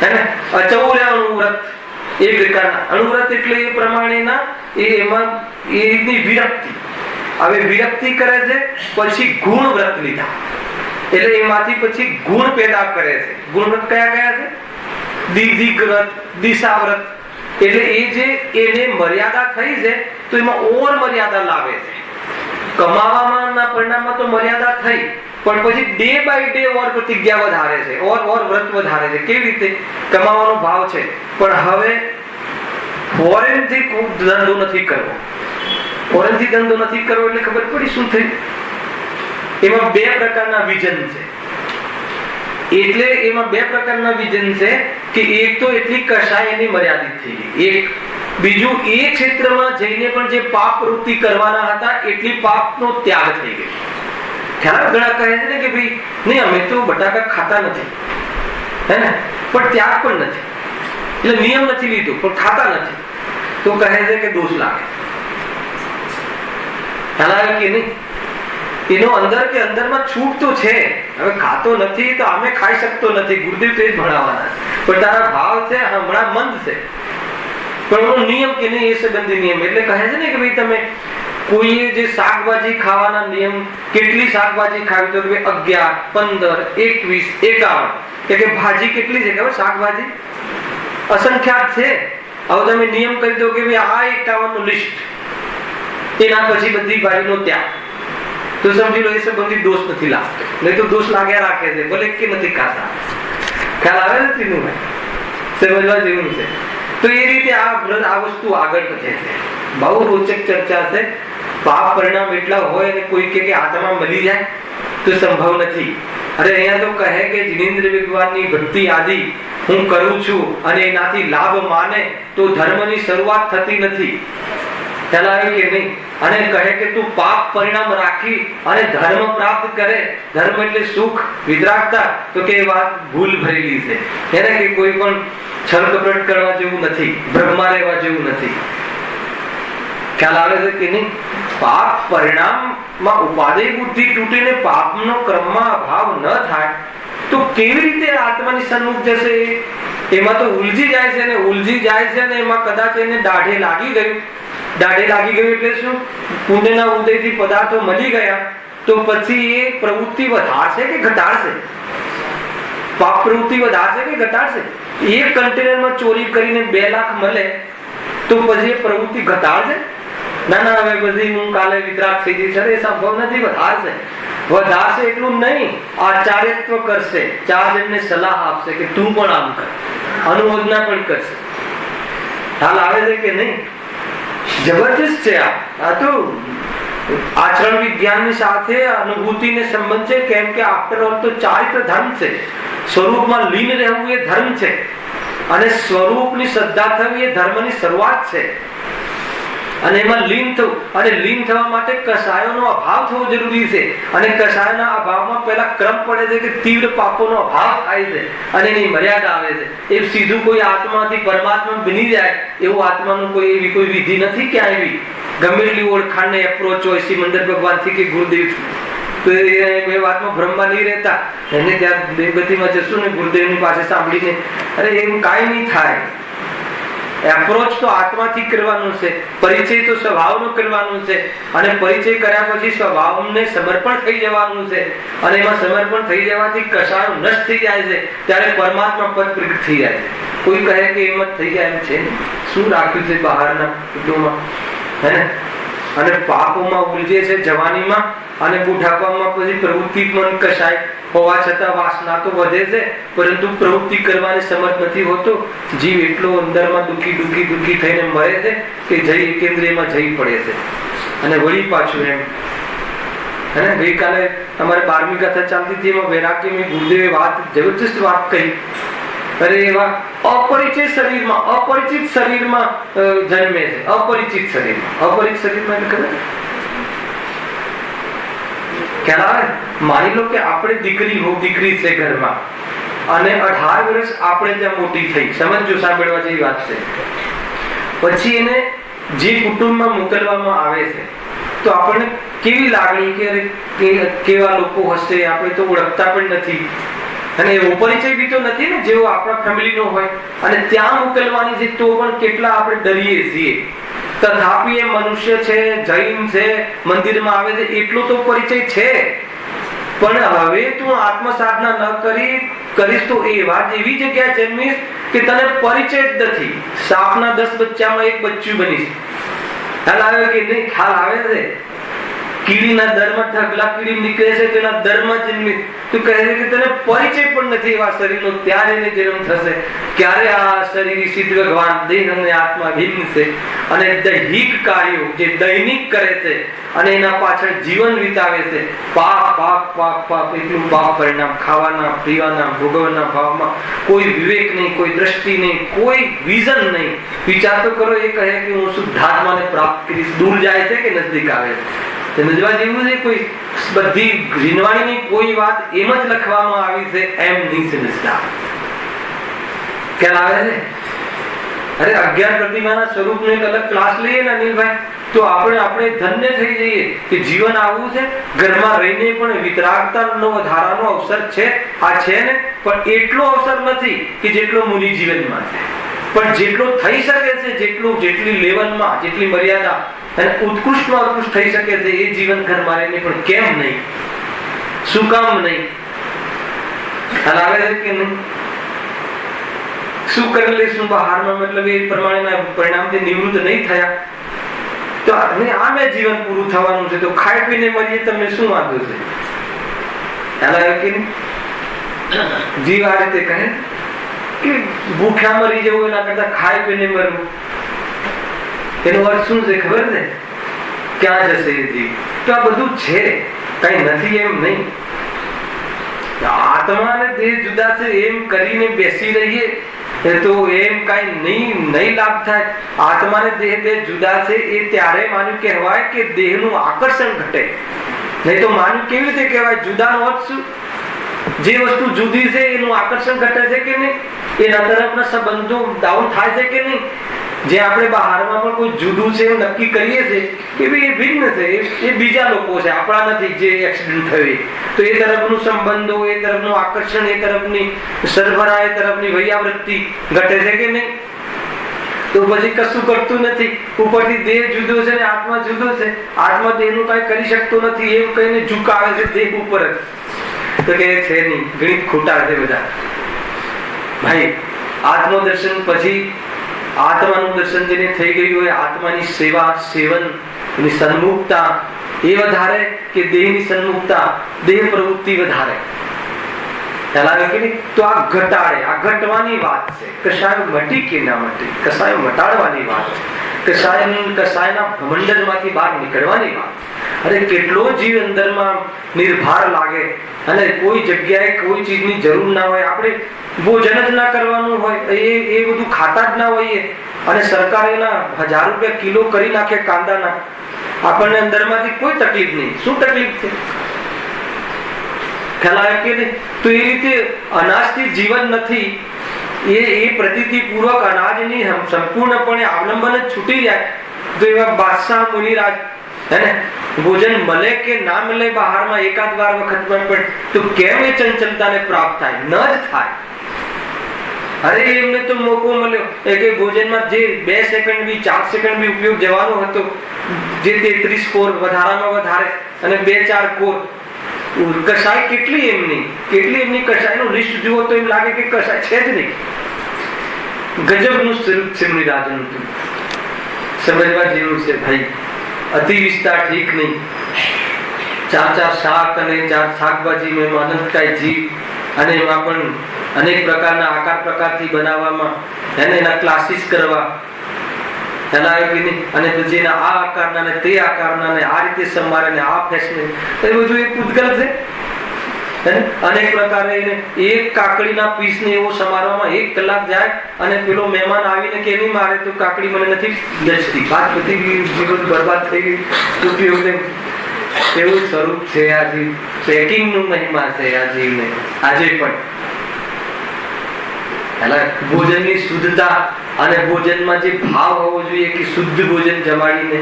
હે ને, અચૌર્ય અણુવ્રત, એ પ્રકારના અણુવ્રત. એટલે એ પ્રમાણેના એમાં એ રીતની વિરક્તિ. હવે વિરક્તિ કરે છે, પછી ગુણ વ્રત લીધા, એટલે એમાંથી પછી ગુણ પેદા કરે છે. ગુણ વ્રત કયા કયા છે? દિગ્ વ્રત, દિશા વ્રત. એટલે એ જે એને મર્યાદા થઈ છે, તો એમાં ઓવર મર્યાદા લાવે છે. કમાવાના પરિણામમાં તો મર્યાદા થઈ, પણ પછી ડે બાય ડે ઓર પ્રતિજ્ઞા વધારે છે, ઓર વ્રત વધારે છે. કેવી રીતે? કમાવાનો ભાવ છે, પણ હવે ફોરેન થી ધંધો નથી કરવો. ફોરેન થી ધંધો નથી કરવો એટલે ખબર પડી શું થયું? એમાં બે પ્રકારના વિઝન છે. એટલે એમાં બે પ્રકારના વિઝન છે કે એક તો એટલી કશાય એની મર્યાદિત થઈ ગઈ, એક બીજું એ ક્ષેત્રમાં જઈને પણ જે પાપ પ્રવૃત્તિ કરવાના હતા એટલી પાપનો ત્યાગ થઈ ગયો. ઘણા કહે છે ને કે ભાઈ નહીં અમે તો બટાકા ખાતા નથી, હે ને, પણ ત્યાગ પણ નથી, એટલે નિયમ નથી લીધો પણ ખાતા નથી, તો કહે છે કે દોષ લાગે. ખ્યાલ આવે કે નહીં? એનો અંદર કે અંદરમાં છૂટ તો છે. હવે ખાતો નથી તો અમે ખાઈ શકતો નથી, ગુરુદેવ તે જ ભણાવવાના, પણ તારા ભાવ છે હમણાં મંદ છે, પણ એનો નિયમ કે નહીં એ સંબંધી નિયમ. એટલે કહે છે ને કે ભાઈ તમે કોઈએ જે શાકભાજી ખાવાના નિયમ, કેટલી શાકભાજી ખાવી તો 11, 15, 21, 51 કે ભાજી કેટલી છે ખબર? શાકભાજી અસંખ્યાત છે. હવે તમે નિયમ કરી દો કે ભાઈ આ 51 નું લિસ્ટ, એના પછી બધી ભાજીનો ત્યાગ, તો સમજી લો એ સંબંધી દોષ નથી લાગતો. નહીં તો દોષ લાગ્યા રાખે છે, ભલે કે નથી ખાતા. ખ્યાલ આવે નથી નું સમજવા જેવું છે. તો એ રીતે આ વસ્તુ આગળ વધે છે. બહુ રોચક ચર્ચા છે. પાપ પરિણામ એટલા હોય અને કોઈ કે આત્મા મળી જાય તો સંભવ નથી. અરે અહીંયા તો કહે કે જિનેન્દ્ર ભગવાનની ભક્તિ આદિ હું કરું છું અને એનાથી લાભ માને તો ધર્મની શરૂઆત થતી નથી. ખ્યાલ આવ્યો કે નહીં? અને કહે કે તું પાપ પરિણામ રાખી અને ધર્મ પ્રાપ્ત કરે, ધર્મ એટલે સુખ વિતરાગતા, તો કે વાત ભૂલ ભરેલી છે. એને કે કોઈ પણ છલ કપટ કરવા જેવું નથી, બ્રહ્મા રહેવા જેવું નથી. ખ્યાલ આવે છે કે નહીં? પાપ પરિણામમાં ઉપાદેય બુદ્ધિ તૂટીને પાપનો ક્રમમાં અભાવ ન થાય તો કેવી રીતે આત્માની સન્મુખ જશે? એમાં તો ઉલજી જાય છે ને ઉલજી જાય છે ને એમાં કદાચ એને દાઢે લાગી ગયું. દાઢે લાગી ગયું એટલે શું? પુણ્યના ઉદયથી પદાર્થો મળી ગયા તો પછી એ પ્રવૃત્તિ વધારશે કે ઘટાડશે? પાપ પ્રવૃત્તિ વધારશે કે ઘટાડશે? એક કન્ટેનરમાં ચોરી કરીને 2 લાખ મળે તો પછી એ પ્રવૃત્તિ ઘટાડશે? ના, હવે બધી હું કાલે વિતરાગ થઈ જઈશ, એ સંભવ નથી. વધારશે એટલું નહીં, આચાર્યત્વ કરશે, 4 જણને સલાહ આપશે કે તું પણ આમ કર, અનુમોદના પણ કરશે. હાલ આવે છે કે નહીં? જબરજસ્ત છે. આ તો આચરણ વિજ્ઞાનની સાથે અનુભૂતિને સંબંધ છે. કેમ કે આફ્ટર ઓલ તો ચારિત્ર ધર્મ છે. સ્વરૂપમાં લીન રહેવું એ ધર્મ છે અને સ્વરૂપની શ્રદ્ધા થવી એ ધર્મની શરૂઆત છે. અને એમાં લીન થવું, અને લીન થવા માટે કષાયોનો અભાવ થવો જરૂરી છે. અને કષાયના અભાવમાં પહેલા ક્રમ પડે છે કે તીવ્ર પાપોનો અભાવ થાય છે અને એની મર્યાદા આવે છે. એ સીધું કોઈ આત્માથી પરમાત્મા બની જાય એવું આત્માનું કોઈ એવી કોઈ વિધિ નથી કે આવી ગમે એટલી ઓળખાણને એપ્રોચ હોય સિમંદર ભગવાનથી કે ગુરુદેવથી, તો એ વાતમાં બ્રહ્મા નહીં રહેતા. એને ત્યાં દેવગતિમાં જશું ને ગુરુદેવની પાસે સાંભળીને, અરે એવું કાંઈ નહીં થાય. એપ્રોચ તો આત્માથી કરવાનું છે, પરિચય તો સ્વભાવનો કરવાનું છે, અને પરિચય કર્યા પછી સ્વભાવને સમર્પણ થઈ જવાનું છે. અને એમાં સમર્પણ થઈ જવાથી કશાયો નષ્ટ થઈ જાય છે, ત્યારે પરમાત્મા પદ પ્રગટ થઈ જાય છે. કોઈ કહે કે એમ જ થઈ જાય એમ છે, શું રાખ્યું છે બહારના યુદ્ધોમાં, હે ને? અને પાપોમાં ઉલજે છે જવાનીમાં, અને બુઢાપામાં પછી પ્રવૃત્તિ પણ કશાય હોવા છતાં વાસના તો વધે છે, પરંતુ પ્રવૃત્તિ કરવાની સમર્થ નથી હોતો. જીવ એટલો અંદરમાં દુઃખી થઈને મરે છે કે જય કેન્દ્રિયમાં જઈ પડે છે. અને વળી પાછું એમ, હે ને, ગઈકાલે અમારે 12મી કથા ચાલતી હતી, એમાં વૈરાગ્યની ગુરુદેવે વાત જબરજસ્ત વાત કહી. અરે એવા અપરિચિત શરીરમાં જન્મે છે. અપરિચિત શરીરમાં એટલે ખબર ખ્યાલ આવે? માની લો કે આપણે દીકરી છે ઘરમાં, અને 18 વર્ષ આપણે ત્યાં મોટી થઈ. સમજો, સાંભળવા જેવી વાત છે. પછી એને જે કુટુંબમાં મોકલવામાં આવે છે તો આપણને કેવી લાગણી કે કેવા લોકો હશે, આપણે તો ઓળખતા પણ નથી, અને એવો પરિચય બી તો નથી ને જેવો આપણા ફેમિલીનો હોય, અને ત્યાં મોકલવાની છે તો પણ કેટલા આપણે ડરીએ છીએ. તથાપિ એ મનુષ્ય છે, જૈન છે, મંદિરમાં આવે છે એટલો તો પરિચય છે. પણ હવે તું આત્મ સાધના ન કરીશ તો એવી જગ્યાએ જન્મીશ કે તને પરિચય જ નથી. સાપના 10 બચ્ચામાં એક બચ્ચું બનીશ. ખ્યાલ આવે કે નહીં? ખ્યાલ આવે છે. કીડીના દરમાં ઢગલા કીડી નીકળે છે, તેના દરમાં જન્મી. તું કહે છે કે તને પરિચય પણ નથી એવા શરીરનો, ત્યારે એને જન્મ થશે. ક્યારે આ શરીર સિદ્ધ ભગવાન દેહ અને આત્મા ભિન્ન છે, અને દૈહિક કાર્યો જે દૈનિક કરે છે અને એના પાછળ જીવન વિતાવે છે, પાપ પાપ પાપ પાપ, એટલું પાપ પરિણામ, ખાવાના પીવાના ભોગવવાના ભાવમાં કોઈ વિવેક નહીં, કોઈ દ્રષ્ટિ નહીં, કોઈ વિઝન નહીં. વિચાર તો કરો, એ કહે કે હું શુદ્ધાત્માને પ્રાપ્ત કરીશ, દૂર જાય છે કે નજદીક આવે છે? સમજવા જેવું છે. કોઈ બધી જીનવાણીની કોઈ વાત એમ જ લખવામાં આવી છે એમ નહીં સમજતા. ખ્યાલ આવે છે? અરે 11 પ્રતિમાના સ્વરૂપનો એક અલગ ક્લાસ લઈએ ને અનિલભાઈ, તો આપણે ધન્ય થઈ જઈએ કે જીવન આવું છે. ઘરમાં રહીને પણ વિતરાગતાનો વધારાનો અવસર છે. આ છે ને, પણ એટલો અવસર નથી કે જેટલો મુનિ જીવનમાં છે. પણ જેટલો થઈ શકે છે, જેટલી લેવલમાં, જેટલી મર્યાદા અને ઉત્કૃષ્ટમાં ઉત્કૃષ્ટ થઈ શકે છે, એ જીવન ઘરમાં રહીને પણ કેમ નહીં? શું કામ નહીં? ખ્યાલ આવે છે કે નહીં? શું કરી લઈશું બહારમાં, મતલબ એ પ્રમાણેના પરિણામથી નિવૃત્ત નહીં થયા તો આ મેં જીવન પૂરું થવાનું છે, તો ખાઈ પીને મરીએ, તમને શું વાંધો છે? ખ્યાલ આવે કે નહીં? જીવ આ રીતે કહે કે ભૂખ્યા મરી જવું એના કરતા ખાઈ પીને મરવું. એનો અર્થ શું છે ખબર છે? ક્યાં જશે એ જીવ? તો આ બધું છે, કઈ નથી એમ નહીં. આત્મા અને દેહ જુદા છે એમ કરીને બેસી રહીએ તો એમ કઈ નહીં લાભ થાય. આત્મા અને દેહ બે જુદા છે એ ત્યારે માન્યું કહેવાય કે દેહનું આકર્ષણ ઘટે. નહીં તો માન્યું કેવી રીતે કહેવાય? જુદાનો અર્થ શું? જે વસ્તુ જુદી છે એનું આકર્ષણ ઘટે છે કે નહીં? એના તરફના સંબંધો ડાઉન થાય છે કે નહીં? જે આપણે બહારમાં પણ કોઈ જુદું છે એવું નક્કી કરીએ છીએ કે ભાઈ એ ભિન્ન છે, એ બીજા લોકો છે, આપણા નથી, જે એક્સિડન્ટ થયો, તો એ તરફનું સંબંધો, એ તરફનું આકર્ષણ, એ તરફની સરભરા, એ તરફની વૈયાવૃત્તિ ઘટે છે કે નહીં? તો પછી કશું કરતું નથી. ઉપરથી દેહ જુદો છે ને આત્મા જુદો છે. આત્મા દેહનું કઈ કરી શકતો નથી એમ કહીને ઝુકાવે છે દેહ ઉપર જ. તો કે છે નહીં, ગણિત ખોટા છે બધા ભાઈ. આત્મદર્શન પછી આત્માનું દર્શન જેને થઈ ગયું હોય, આત્માની સેવા, સેવન, એની સન્મુખતા એ વધારે કે દેહની સન્મુખતા, દેહ પ્રવૃત્તિ વધારે? ખ્યાલ આવે કે નહીં? તો આ ઘટાડે, આ ઘટવાની વાત છે. કશાય મટી કે ના મટી, કશાય મટાડવાની વાત છે. કશાયના ભમંડળમાંથી બહાર નીકળવાની વાત. અરે કેટલો જીવ અંદરમાં નિર્ભાર લાગે અને કોઈ જગ્યાએ કોઈ ચીજની જરૂર ના હોય, આપણે ભોજન જ ના કરવાનું હોય, એ બધું ખાતા જ ના હોઈએ અને સરકાર એના 1000 રૂપિયા કિલો કરી નાખે કાંદાના, આપણને અંદરમાંથી કોઈ તકલીફ નહીં. શું તકલીફ છે? ખ્યાલ આવે કે નહીં? તો એ રીતે અનાજથી જીવન નથી. એ પ્રતીતિ પૂર્વક અનાજની સંપૂર્ણપણે અવલંબન જ છૂટી જાય તો એવા બાદશાહ મુનિરાજ ભોજન મળે કે ના મળે બહારમાં એકાદ વાર વખતમાં પણ, તો કેમ એ ચંચલતાને પ્રાપ્ત થાય? ન જ થાય. અરે એમને તો મોકો મળ્યો કે ભોજનમાં જે 2 સેકન્ડ બી 4 સેકન્ડ બી ઉપયોગ જવાનો હતો, જે 33 કોર વધારામાં વધારે અને 2-4 કોર કશાય કેટલી એમની કશાયનું લિસ્ટ જુઓ તો એમ લાગે કે કશાય છે જ નહીં. ગજબનું સ્વરૂપ છે મુનિરાજનું. સમજવા જેવું છે ભાઈ. અતિ વિસ્તાર ઠીક નહીં. 4 શાક અને 4 શાકભાજી મેં અનંતકાય જીવ, અને એમાં પણ અનેક પ્રકારના આકાર પ્રકારથી બનાવવામાં એના ક્લાસીસ કરવા, અને પછી એના આ આકારના ને તે આકારના ને આ રીતે સમારે ને આ ફેશન, એ બધું એક ઉદ્ગલ છે. અનેક પ્રકારે એક કાકડીના પીસ ને એવો સમારવામાં 1 કલાક જાય અને પેલો મહેમાન આવીને કે નહીં મારે તો કાકડી મને નથી જચતી, વાત બધી જીવન બરબાદ થઈ ગઈ. એવું સ્વરૂપ છે આ જીવ. પેકિંગ નું મહિમા છે આ જીવને આજે પણ. ભોજનની શુદ્ધતા અને ભોજનમાં જે ભાવ હોવો જોઈએ કે શુદ્ધ ભોજન જમાડીને,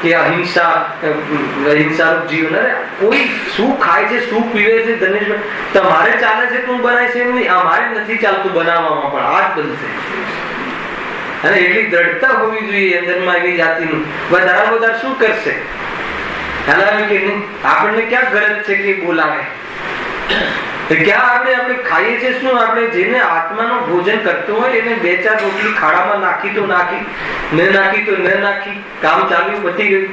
કે અહિંસારૂપ જીવન. અરે કોઈ શું ખાય છે, શું પીવે છે, ધનેશભાઈ તમારે ચાલે છે તો હું બનાવીશ એમ નહીં, અમારે નથી ચાલતું બનાવવામાં, પણ આ જ બનશે. અને એટલી દ્રઢતા હોવી જોઈએ અંદરમાં એવી જાતિનું. વધારે શું કરશે? ખ્યાલ આવે કે નહીં? આપણને ક્યાં ગરજ છે કે બોલાવે? ક્યાં આપણે ખાઈએ છીએ શું? આપણે જેને આત્માનો ભોજન કરતો હોય એને 2-4 રોટલી ખાડામાં નાખી તો નાખી, ન નાખી તો ન નાખી, કામ ચાલ્યું, પતી ગયું.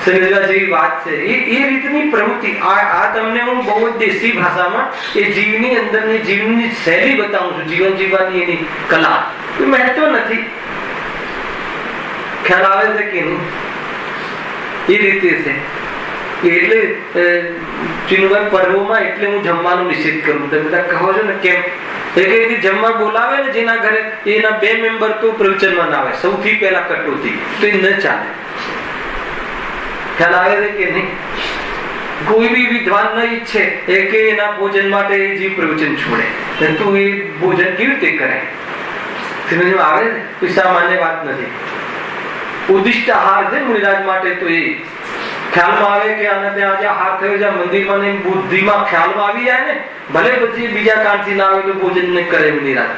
સમજવા જેવી વાત છે. એ રીતની પ્રવૃત્તિ આ તમને હું બહુ જ દેશી ભાષામાં એ જીવની અંદરની જીવનની શૈલી બતાવું છું, જીવન જીવવાની એની કલા. કોઈ મહત્વ નથી. ખ્યાલ આવે છે કે નહીં? એ રીતે છે. એટલે ચિનુભાઈ પર્વોમાં એટલે હું જમવાનું નિષેધ કરું. તમે બધા કહો છો ને કેમ? એટલે જમવા બોલાવે ને જેના ઘરે એના 2 મેમ્બર તો પ્રવચનમાં ના આવે, સૌથી પહેલા કટોતી, તો એ ન ચાલે. ખ્યાલ આવે છે કે નહીં? કોઈ બી વિદ્વાન ન ઈચ્છે કે એના ભોજન માટે જે પ્રવચન છોડે, તો એ ભોજન કેવી રીતે કરે? સમજમાં આવે છે? કોઈ સામાન્ય વાત નથી. ઉદિષ્ટ આહાર છે મુનિરાજ માટે, તો એ ખ્યાલમાં આવે કે આને ત્યાં જે આહાર થયો છે મંદિરમાં ને બુદ્ધિમાં ખ્યાલમાં આવી જાય ને, ભલે પછી બીજા કાંઠથી ના આવે તો ભોજન નહીં કરે મુનિરાજ.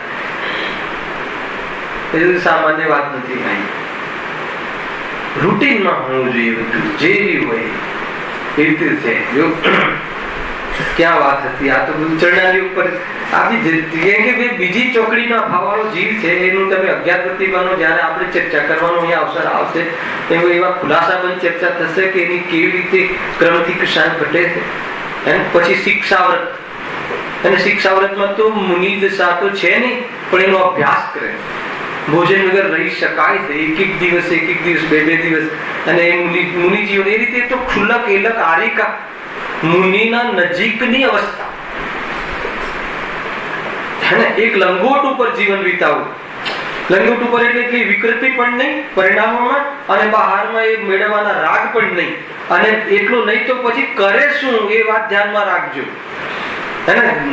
એ સામાન્ય વાત નથી ભાઈ. રૂટીનમાં હોવું જોઈએ બધું, જે બી હોય એ રીતે છે. જો ક્યાં વાત હતી? આ તો બધું ચરણાની ઉપર આપી કે બીજી ચોકડીનો ભાવવાળો જીવ છે એનું તમે 11 પ્રતિભાનો જયારે આપણે ચર્ચા કરવાનો અહીંયા અવસર આવશે એવા ખુલાસાબંધ ચર્ચા થશે કે એની કેવી રીતે ક્રમથી કૃષ્ણ ઘટે છે. પછી શિક્ષાવ્રત, અને શિક્ષાવ્રતમાં તો મુનિ દશા તો છે નહીં, પણ એનો અભ્યાસ કરે. ભોજન વગર રહી શકાય છે, એક દિવસ 2 દિવસ. અને મુનિ જીવન એ રીતે તો ખુલ્લક એલક આરિકા મુનિના નજીકની અવસ્થા એક લંગોટ ઉપર જીવન વિતાવું. લંગોટ ઉપર એટલે એટલી વિકૃતિ પણ નહીં પરિણામોમાં, અને બહારમાં એ મેળવવાના રાગ પણ નહીં. અને એટલું નહીં તો પછી કરે શું એ વાત ધ્યાનમાં રાખજો.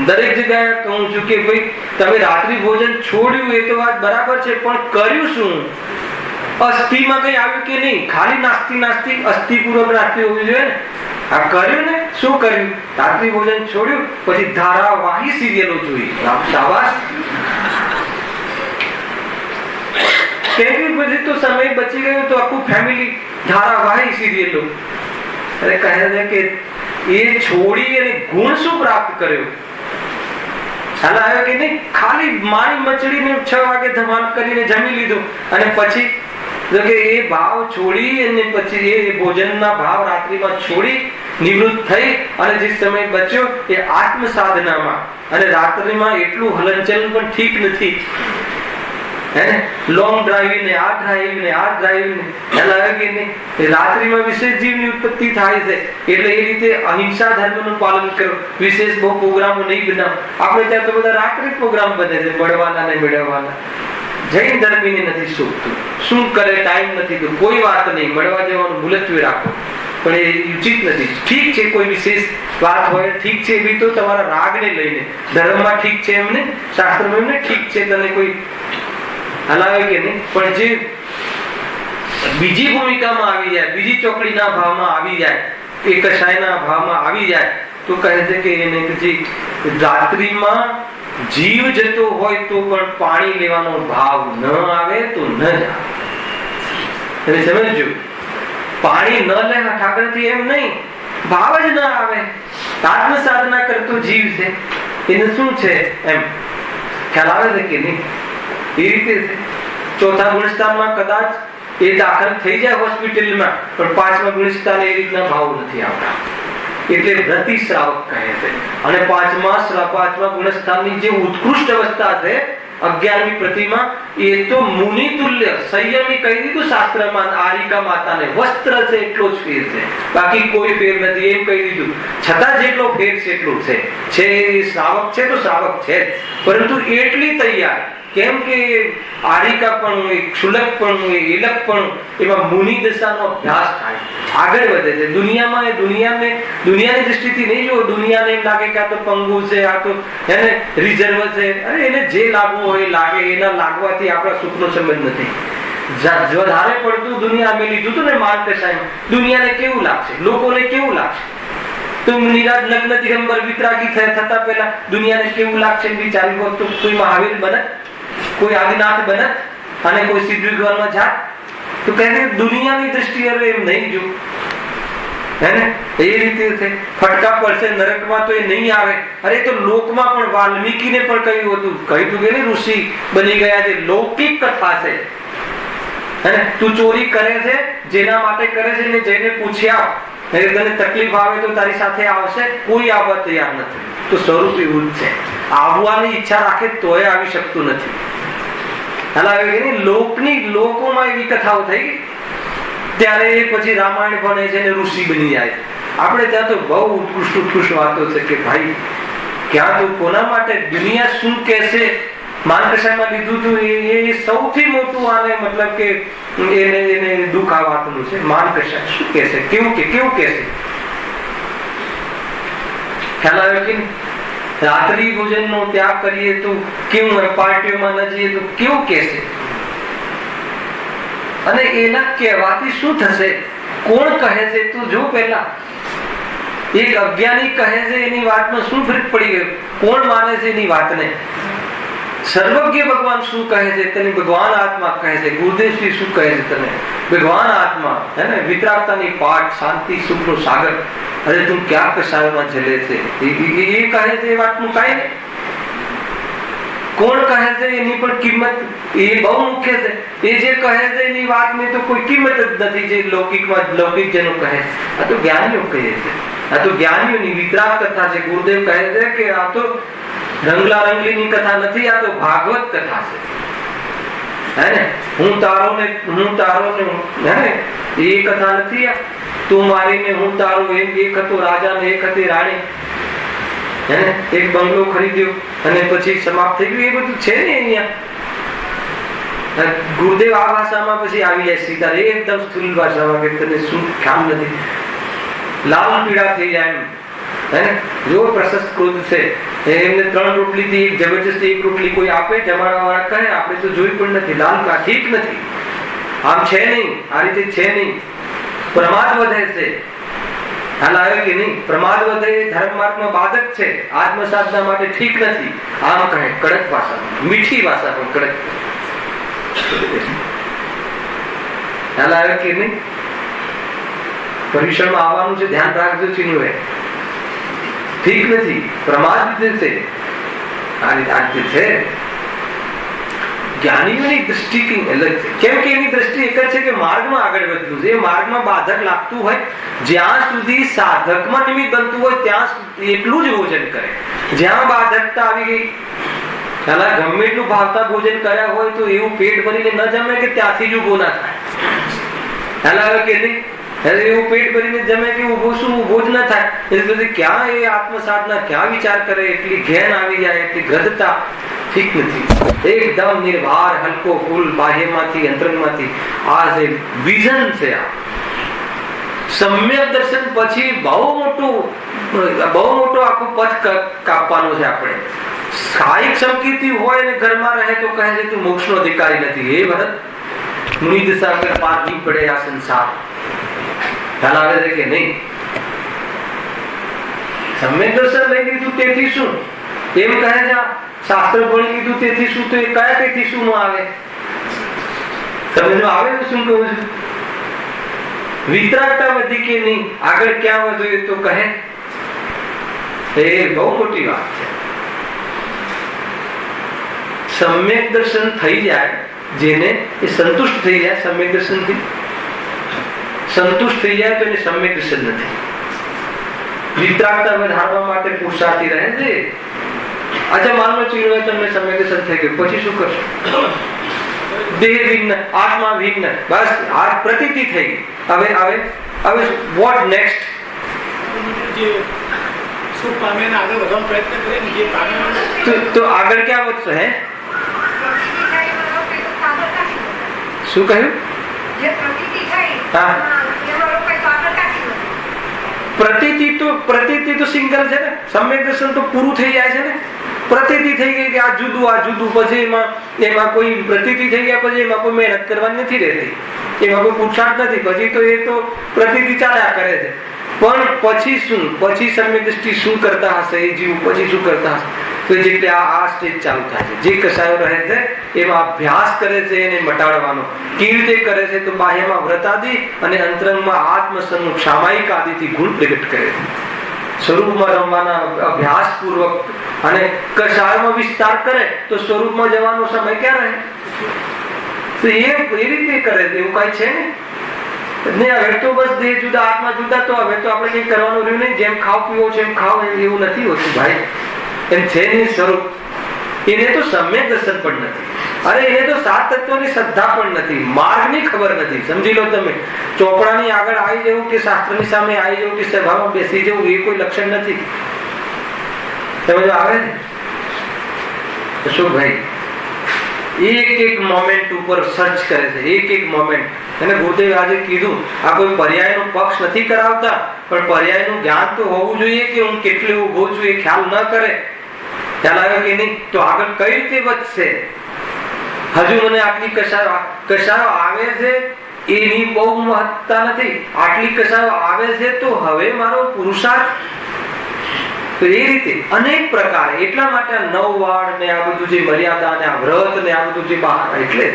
દરેક જગ્યાએ કહું છું કે ભાઈ તમે રાત્રિ ભોજન છોડ્યું એ તો વાત બરાબર છે, પણ કર્યું શું? અસ્થિમાં કઈ આવ્યું કે નહીં? ખાલી નાસ્તી અસ્થિપૂર્વક રાત્રિ હોવી જોઈએ ને. આ કર્યું ને? શું કર્યું? રાત્રિ ભોજન છોડ્યું, પછી ધારાવાહી સિરિયલો જોઈ. શાબાશ. પછી તો સમય બચી ગયો તો આખું ફેમિલી ધારાવાહી સિરિયલો. અરે કહે છે કે એ છોડી અને ગુણ શું પ્રાપ્ત કર્યો? ખ્યાલ આવ્યો કે નહીં? ખાલી મારી મચડીને 6 વાગે ધમાલ કરીને જમી લીધું, અને પછી એ ભાવ છોડી અને પછી એ ભોજનના ભાવ રાત્રિમાં છોડી નિવૃત્ત થઈ, અને જે સમય બચ્યો એ આત્મ સાધનામાં. અને રાત્રિમાં એટલું હલનચલન પણ ઠીક નથી. લોંગ ડ્રાઈવ ને આ ડ્રાઈવ ને રાત્રિમાં વિશેષ જીવની ઉત્પત્તિ થાય છે. એટલે એ રીતે અહિંસા ધર્મનું પાલન કરો. વિશેષ બહુ પ્રોગ્રામો નહીં બનાવો. આપણે ત્યાં તો બધા રાત્રિ પ્રોગ્રામ બને છે, મળવાના ને મેળવવાના. જૈન ધર્મીને નથી શોધતું. શું કરે? ટાઈમ નથી તો કોઈ વાત નહીં, મળવા જવાનું મુલતવી રાખો, પણ એ ઉચિત નથી. ઠીક છે કોઈ વિશેષ વાત હોય, ઠીક છે બી તો તમારા રાગને લઈને. ધર્મમાં ઠીક છે એમને, શાસ્ત્રમાં એમને ઠીક છે, તને કોઈ હલાવે કે નહીં, પણ જે બીજી ભૂમિકામાં આવી જાય, બીજી ચોકડીના ભાવમાં આવી જાય, એ કષાયના ભાવમાં આવી જાય, તો કહે છે કે એને પછી રાત્રિમાં જીવ જતો હોય તો પણ પાણી લેવાનો ભાવ ન આવે તો ન જાય. તમે સમજો, પાણી ન લે ઠાકરથી એમ નહીં, ભાવ જ ન આવે. આત્મ સાધના કરતો જીવ છે, એને શું છે એમ ખ્યાલ આવે છે કે નહીં? એ રીતે ચોથા ગુણસ્થાનમાં કદાચ એ દાખલ થઈ જાય હોસ્પિટલમાં, પણ 5મા ગુણસ્થાન એ રીતના ભાવ નથી આવતા. એટલે વ્રતિ શ્રાવક કહે છે. અને 5મા ગુણસ્થાનની જે ઉત્કૃષ્ટ અવસ્થા છે 11મી પ્રતિમા, એ તો મુનિ તુલ્ય સંયમી કહી દીધું શાસ્ત્રમાં. આરિકા માતાને વસ્ત્ર છે એટલો જ ફેર છે, બાકી કોઈ ફેર નથી એમ કહી દીધું. છતાં જેટલો ફેર છે એટલો છે. શ્રાવક છે તો શ્રાવક છે, પરંતુ એટલી તૈયાર. કેમ કે આરિકા પણ હોય, ક્ષુલક પણ હોય, એલક પણ, એમાં મુનિ દશાનો અભ્યાસ થાય, આગળ વધે છે. દુનિયામાં દુનિયાની દ્રષ્ટિથી નહીં જો. દુનિયાને એમ લાગે કે આ તો પંગુ છે, આ તો એને રિઝર્વ છે. અરે એને જે લાગવું હોય લાગે. એના લાગવાથી આપણા સુખનો સંબંધ નથી. વધારે પડતું દુનિયા અમે લીધું હતું ને માર્ગદર્શન, દુનિયાને કેવું લાગશે, લોકોને કેવું લાગશે? તો નિરાજ લગ્ન દિગંબર વિતરાગી થતા પહેલા દુનિયાને કેવું લાગશે વિચારી હોત તો કોઈ મહાવીર બનત, કોઈ આદિનાથ બનત, અને કોઈ સિદ્ધવિદ્વાનમાં જાત. તો કહે દુનિયાની દ્રષ્ટિએ એમ નહીં જો, હે ને? એ રીતે ફટકા પડશે નરકમાં તો એ નહીં આવે. અરે તો લોકમાં પણ વાલ્મીકીને પણ કહ્યું હતું કે ઋષિ બની ગયા છે. લૌકિક કથા છે, હે તું ચોરી કરે છે, જેના માટે કરે છે ને જઈને પૂછ્યા તને તકલીફ આવે તો તારી સાથે આવશે, કોઈ આવવા તૈયાર નથી. તો સ્વરૂપ એવું જ છે, આવવાની ઈચ્છા રાખે તોય આવી શકતું નથી. લોકોમાં એવી કથાઓ થઈ ગઈ, ત્યારે પછી રામાયણ ભણે છે ને ઋષિ બની જાય. આપણે ત્યાં તો બહુ ઉત્કૃષ્ટ વાતો છે કે ભાઈ ક્યાં તો કોના માટે દુનિયા શું કહેશે. માનકશામાં લીધું હતું એ સૌથી મોટું આને મતલબ કે એને દુઃખ આ વાતનું છે. માનકશા શું કહેશે, કેવું કહેશે, ખ્યાલ આવ્યો કે રાત્રિ ભોજન નો ત્યાગ કરીએ તો કેવું હોય, પાર્ટીઓમાં ન જઈએ તો કેવું કહેશે. અને એના કહેવાથી શું થશે, કોણ કહે છે તો જો પહેલા એક અજ્ઞાની કહે છે એની વાતમાં શું ફરક પડી ગયો, કોણ માને છે એની વાતને. સર્વજ્ઞ ભગવાન શું કહે છે તને, ભગવાન આત્મા કહે છે. ગુરુદેવશ્રી શું કહે છે તને, ભગવાન આત્મા હે ને વિતરાગતાની પાઠ, શાંતિ સુખનો સાગર. અરે તું ક્યાં કસાયમાં જલે છે, એ કહે છે એ વાતનું કાંઈ નહીં. કોણ કહે છે એની પણ કિંમત એ બહુ મુખ્ય છે. એ જે કહે છે એની વાતની તો કોઈ કિંમત જ નથી, જે લૌકિક જેનો કહે. આ તો જ્ઞાનીઓ કહે છે, આ તો જ્ઞાનીઓની વિતરાગ કથા છે. ગુરુદેવ કહે છે કે આ તો રંગલા રંગલીની કથા નથી, આ તો ભાગવત કથા છે. હે ને હું તારો ને હે ને એ કથા નથી. આ તું મારી ને હું તારો, એક હતો રાજા ને એક હતી રાણી. હે ને એક બંગલો ખરીદ્યો અને પછી સમાપ્ત થઈ ગયું. એ બધું છે ને અહીંયા. ગુરુદેવ આ ભાષામાં પછી આવી જાય સીધા એકદમ સ્થૂલ ભાષામાં કે તને શું ખ્યાલ નથી, લાલ પીળા થઈ જાય એમ. હે ને જો પ્રશસ્ત ક્રોધ છે, એમને 3 રોટલી થી જબરજસ્તી 1 રોટલી કોઈ આપે, જમાડવા વાળા કહે આપણે તો જોઈ પણ નથી, લાલ ઠીક નથી, આમ છે નહીં, આ રીતે છે નહીં. પ્રમાદ વધે છે, હાલ આવ્યો કે નહીં, પ્રમાદ વધે ધર્મ માર્ગમાં બાધક છે, આત્મ સાધના માટે ઠીક નથી. આમ કહે કડક ભાષા, મીઠી ભાષા પણ કડક. હાલ આવ્યો કે નહીં, પરીક્ષણમાં આવવાનું છે, ધ્યાન રાખજો. ચીનું ઠીક નથી, પ્રમાદ છે. આ રીતે છે. જ્ઞાનીઓની દ્રષ્ટિ અલગ છે, કેમ કે એની દ્રષ્ટિ એક જ છે કે માર્ગમાં આગળ વધવું છે. એ માર્ગમાં બાધક લાગતું હોય, જ્યાં સુધી સાધકમાં નિમિત્ત બનતું હોય ત્યાં એટલું જ ભોજન કરે. જ્યાં બાધકતા આવી ગઈ, ગમે એટલું ભાવતા ભોજન કર્યા હોય તો એવું પેટ ભરીને ન જમે કે ત્યાંથી જ ઉભો ના થાય. કે નહીં, એવું પેટ ભરીને જમે કે ઉભો જ ન થાય. એટલે પછી ક્યાં એ આત્મ સાધના, ક્યાં વિચાર કરે, એટલી ઘેન આવી જાય, એટલી ગ્રહતા ઠીક નથી. એકદમ નિર્ભાર, હલકો ફૂલ, બાહ્યમાંથી અંતરંગમાંથી. આ જે વિઝન છે, આ સમ્યક દર્શન પછી બહુ મોટો આખો પથ કાપવાનો છે. આપણે કાયિક સંકીર્તિ હોય ને ઘરમાં રહે તો કહે છે તું મોક્ષનો અધિકારી નથી. એ ભરત મુનિ દિશા કર પાર નહીં પડે આ સંસાર. ખ્યાલ આવે છે કે નહીં? સમ્યક દર્શન લઈ લીધું તેથી શું એમ કહે છે, શાસ્ત્ર ભણી લીધું તેથી શું, તો એ કયા તેથી શું આવે? સમજો આવે તો શું કહું છું? વિતરાગતા વધી કે નહીં, આગળ ક્યાં વધુ એ તો કહે. એ બહુ મોટી વાત છે. સમ્યક દર્શન થઈ જાય જેને, એ સંતુષ્ટ થઈ જાય. સમ્યક દર્શન થી સંતુષ્ટ થઈ જાય તો એને સમ્યક દર્શન નથી. વિતરાગતા વધારવા માટે પુરુષાર્થી રહે છે. અચ્છા માનો ચીડવે તમને સમ્યક દર્શન થઈ ગયું, પછી શું કરશો? દેહ ભિન્ન, આત્મા ભિન્ન, બસ આ પ્રતીતિ થઈ ગઈ. હવે વોટ નેક્સ્ટ? તો આગળ ક્યાં વધશો? હે શું કહ્યું? પ્રતીતિ તો સિંગલ છે ને. સમ્યક દર્શન તો પૂરું થઈ જાય છે ને. પ્રતીતિ થઈ ગઈ કે આ જુદું, પછી એમાં કોઈ પ્રતીતિ થઈ ગયા પછી એમાં કોઈ મહેનત કરવાની નથી રહેતી, એમાં કોઈ પુરુષાર્થ નથી. પછી તો એ તો પ્રતીતિ ચાલ્યા કરે છે. પણ પછી શું, પછી સમ્યક દ્રષ્ટિ શું કરતા હશે એ જીવ, પછી શું કરતા હશે? તો જેટલે આ સ્ટેજ ચાલુ થાય છે, જે કસાયો રહે છે એમાં અભ્યાસ કરે છે એને મટાડવાનો. કેવી રીતે કરે છે? તો બાહ્યમાં વ્રતાદિ અને અંતરંગમાં આત્મસન્મુખ સામાયિક આદિથી ગુણ પ્રગટ કરે છે. સ્વરૂપમાં રમવાના અભ્યાસ પૂર્વક. અને કસાયોમાં વિસ્તાર કરે તો સ્વરૂપમાં જવાનો સમય ક્યાં રહે? તો એ રીતે કરે છે, એવું કઈ છે ને. હવે તો બસ દેહ જુદા આત્મા જુદા, તો હવે તો આપણે કઈ કરવાનું રહ્યું નહીં, જેમ ખાવ પીવો છે એમ ખાવ, એવું નથી હોતું ભાઈ. એમ છે નહીં સ્વરૂપ. એને તો સમ્યક દર્શન પણ નથી. અરે એને તો સાત તત્વોની શ્રદ્ધા પણ નથી, માર્ગની ખબર નથી. સમજી લો તમે, ચોપડાની આગળ આવી જવું કે શાસ્ત્રની સામે આવી જવું કે સભામાં બેસી જવું એ કોઈ લક્ષણ નથી. સમજ આવે ને અશોકભાઈ? એક મોમેન્ટ ઉપર સર્ચ કરે છે, એક મોમેન્ટ. અને ગુરુદેવ આજે કીધું, આ કોઈ પર્યાયનો પક્ષ નથી કરાવતા, પણ પર્યાયનું જ્ઞાન તો હોવું જોઈએ કે હું કેટલું ઉભો છું એ ખ્યાલ ન કરે. ખ્યાલ આવ્યો કે નહીં? તો આગળ કઈ રીતે વધશે? હજુ મને આટલી કશાયો આવે છે એની બહુ મહત્તા નથી. આટલી કશાયો આવે છે તો હવે મારો પુરુષાર્થ. તો એ રીતે અનેક પ્રકાર. એટલા માટે આ 9 વાળ ને આ બધું જે મર્યાદા ને આ વ્રત ને આ બધું જે બહાર એટલે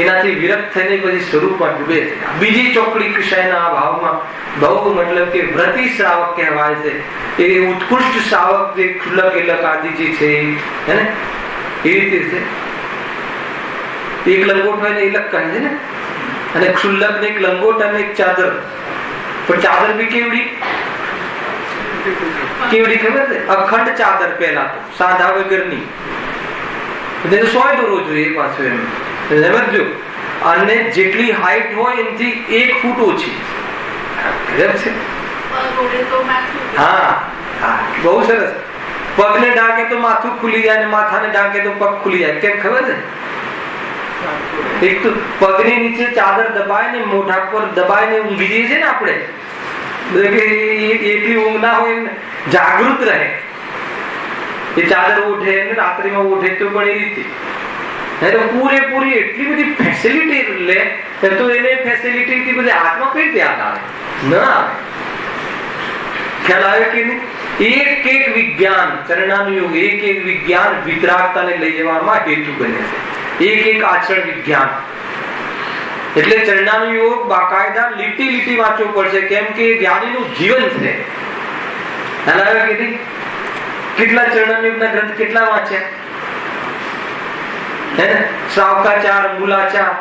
એનાથી વિરક્ત થઈને પછી સ્વરૂપમાં ડૂબે છે. બીજી ચોકડી કશાયના ભાવમાં બહુ મતલબ કે વ્રતી શ્રાવક કહેવાય છે. એ ઉત્કૃષ્ટ શ્રાવક જે ક્ષુલ્લક ઇલક આદિ જે છે હે ને એ રીતે છે. એક લંગોટ હોય ને ઇલક કહે છે ને, અને ક્ષુલ્લક ને એક લંગોટ અને એક ચાદર. પણ ચાદર બી કેવડી ખબર છે? અખંડ ચાદર. પેલા તો સાદા વગરની 100 દોરો જોઈએ પાછું એમ સમજો. અને જેટલી હાઈટ હોય એનાથી 1 ફૂટ ઓછી. હા હા, બહુ સરસ. પગને ઢાંકે તો માથું ખુલી જાય, માથાને ઢાંકે તો પગ ખુલી જાય. કેમ ખબર છે? એક તો પગની નીચે ચાદર દબાય ને મોઢા પર દબાય ને ઊંઘી જઈએ છે ને આપણે, એટલી ઊંઘ ના હોય, જાગૃત રહે. એ ચાદર ઓઢે ને રાત્રિમાં ઓઢે તો પણ એ રીતે તો પૂરેપૂરી એટલી બધી ફેસિલિટી લે તો એને ફેસિલિટી થી બધી આત્મા કઈ રીતે યાદ આવે? ન આવે. ખ્યાલ આવે કે નહીં? એક વિજ્ઞાન ચરણાનુયોગ, એક વિજ્ઞાન વિતરાગતાને લઈ જવામાં હેતુ બને છે. એક આચરણ વિજ્ઞાન. એટલે ચરણાનુયોગ બાકાયદા લીટી વાંચવું પડશે, કેમ કે જ્ઞાનીનું જીવન છે. ખ્યાલ આવે કે નહીં? કેટલા ચરણાનુયોગના ગ્રંથ કેટલા વાંચ્યા હે ને? શ્રાવકાચાર, મૂલાચાર.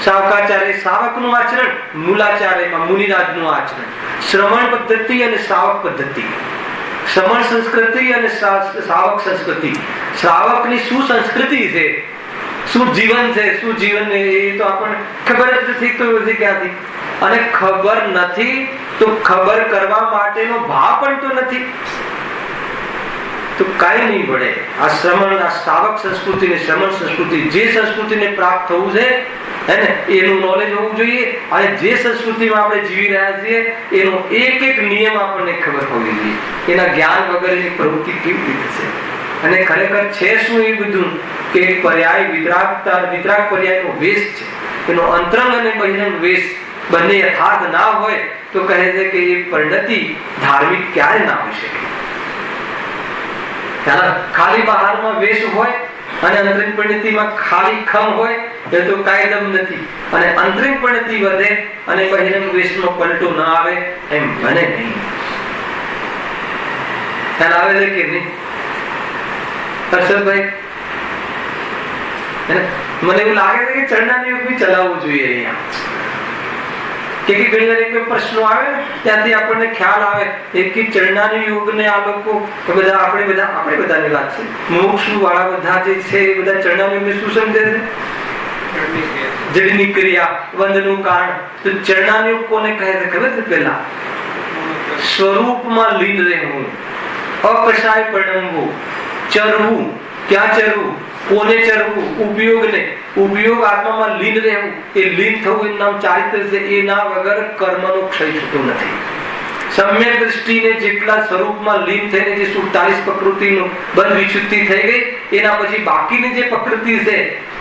શ્રાવકાચાર એ શ્રાવકનું આચરણ, મૂલાચાર એમાં મુનિરાજનું આચરણ. શ્રવણ પદ્ધતિ અને શ્રાવક પદ્ધતિ. શ્રવણ સંસ્કૃતિ અને શ્રાવક સંસ્કૃતિ. શ્રાવકની શું સંસ્કૃતિ છે, શું જીવન છે, શું જીવન એ તો આપણને ખબર જ નથી. તો ક્યાંથી? અને ખબર નથી તો ખબર કરવા માટેનો ભાવ પણ તો નથી, તો કઈ નહીં પડે. આ શ્રવણ, આ શ્રાવક સંસ્કૃતિ ને શ્રવણ સંસ્કૃતિ, જે સંસ્કૃતિને પ્રાપ્ત થવું છે હે ને એનું નોલેજ હોવું જોઈએ. અને જે સંસ્કૃતિમાં આપણે જીવી રહ્યા છીએ એનો એક નિયમ આપણને ખબર હોવી જોઈએ. એના જ્ઞાન વગરની પ્રવૃત્તિ કેવી રીતે છે અને ખરેખર છે શું એ બધું કે પર્યાય વિતરાગ પર્યાયનો વેશ છે. એનો અંતરંગ અને બહિરંગ વેશ બંને યથાર્થ ના હોય તો કહે છે કે એ પરિણતિ ધાર્મિક ક્યારે ના હોઈ શકે. ખાલી બહારમાં વેશ હોય અને અંતરિંગ પરિણતિમાં ખાલી ખમ હોય એ તો કાયદમ નથી. અને અંતરિંગ પરિણતિ વધે અને બહિરંગ વેશનો પલટો ના આવે એમ બને નહીં. ખ્યાલ આવે છે કે નહીં હર્ષદભાઈ? મને એવું લાગે છે કે ચરણાનુયોગ બી ચલાવવું જોઈએ અહીંયા. કે ઘણી વાર એક પ્રશ્નો આવે ત્યાંથી આપણને ખ્યાલ આવે કે ચરણાનુયોગ ને આ લોકો બધા આપણે બધાની વાત છે, મોક્ષ વાળા બધા જે છે એ બધા ચરણાનુયોગ ને શું સમજે છે? જડની ક્રિયા, વંદનું કારણ. તો ચરણાનુયોગ કોને કહે છે ખબર છે? પેલા સ્વરૂપમાં લીન રહેવું, અકશાય પરણવું, ચરવું. ક્યાં ચરવું? કોને ચરવું? ઉપયોગ આત્મામાં લીન રહેવું. એ લીન થવું એનું નામ ચારિત્ર છે. એના વગર કર્મનો ક્ષય થતો નથી. સમ્યક દ્રષ્ટિને જેટલા સ્વરૂપમાં લીન થઈને જે 47 પ્રકૃતિનું બંધ વિશુદ્ધિ થઈ ગઈ, એના પછી બાકીની જે પ્રકૃતિ છે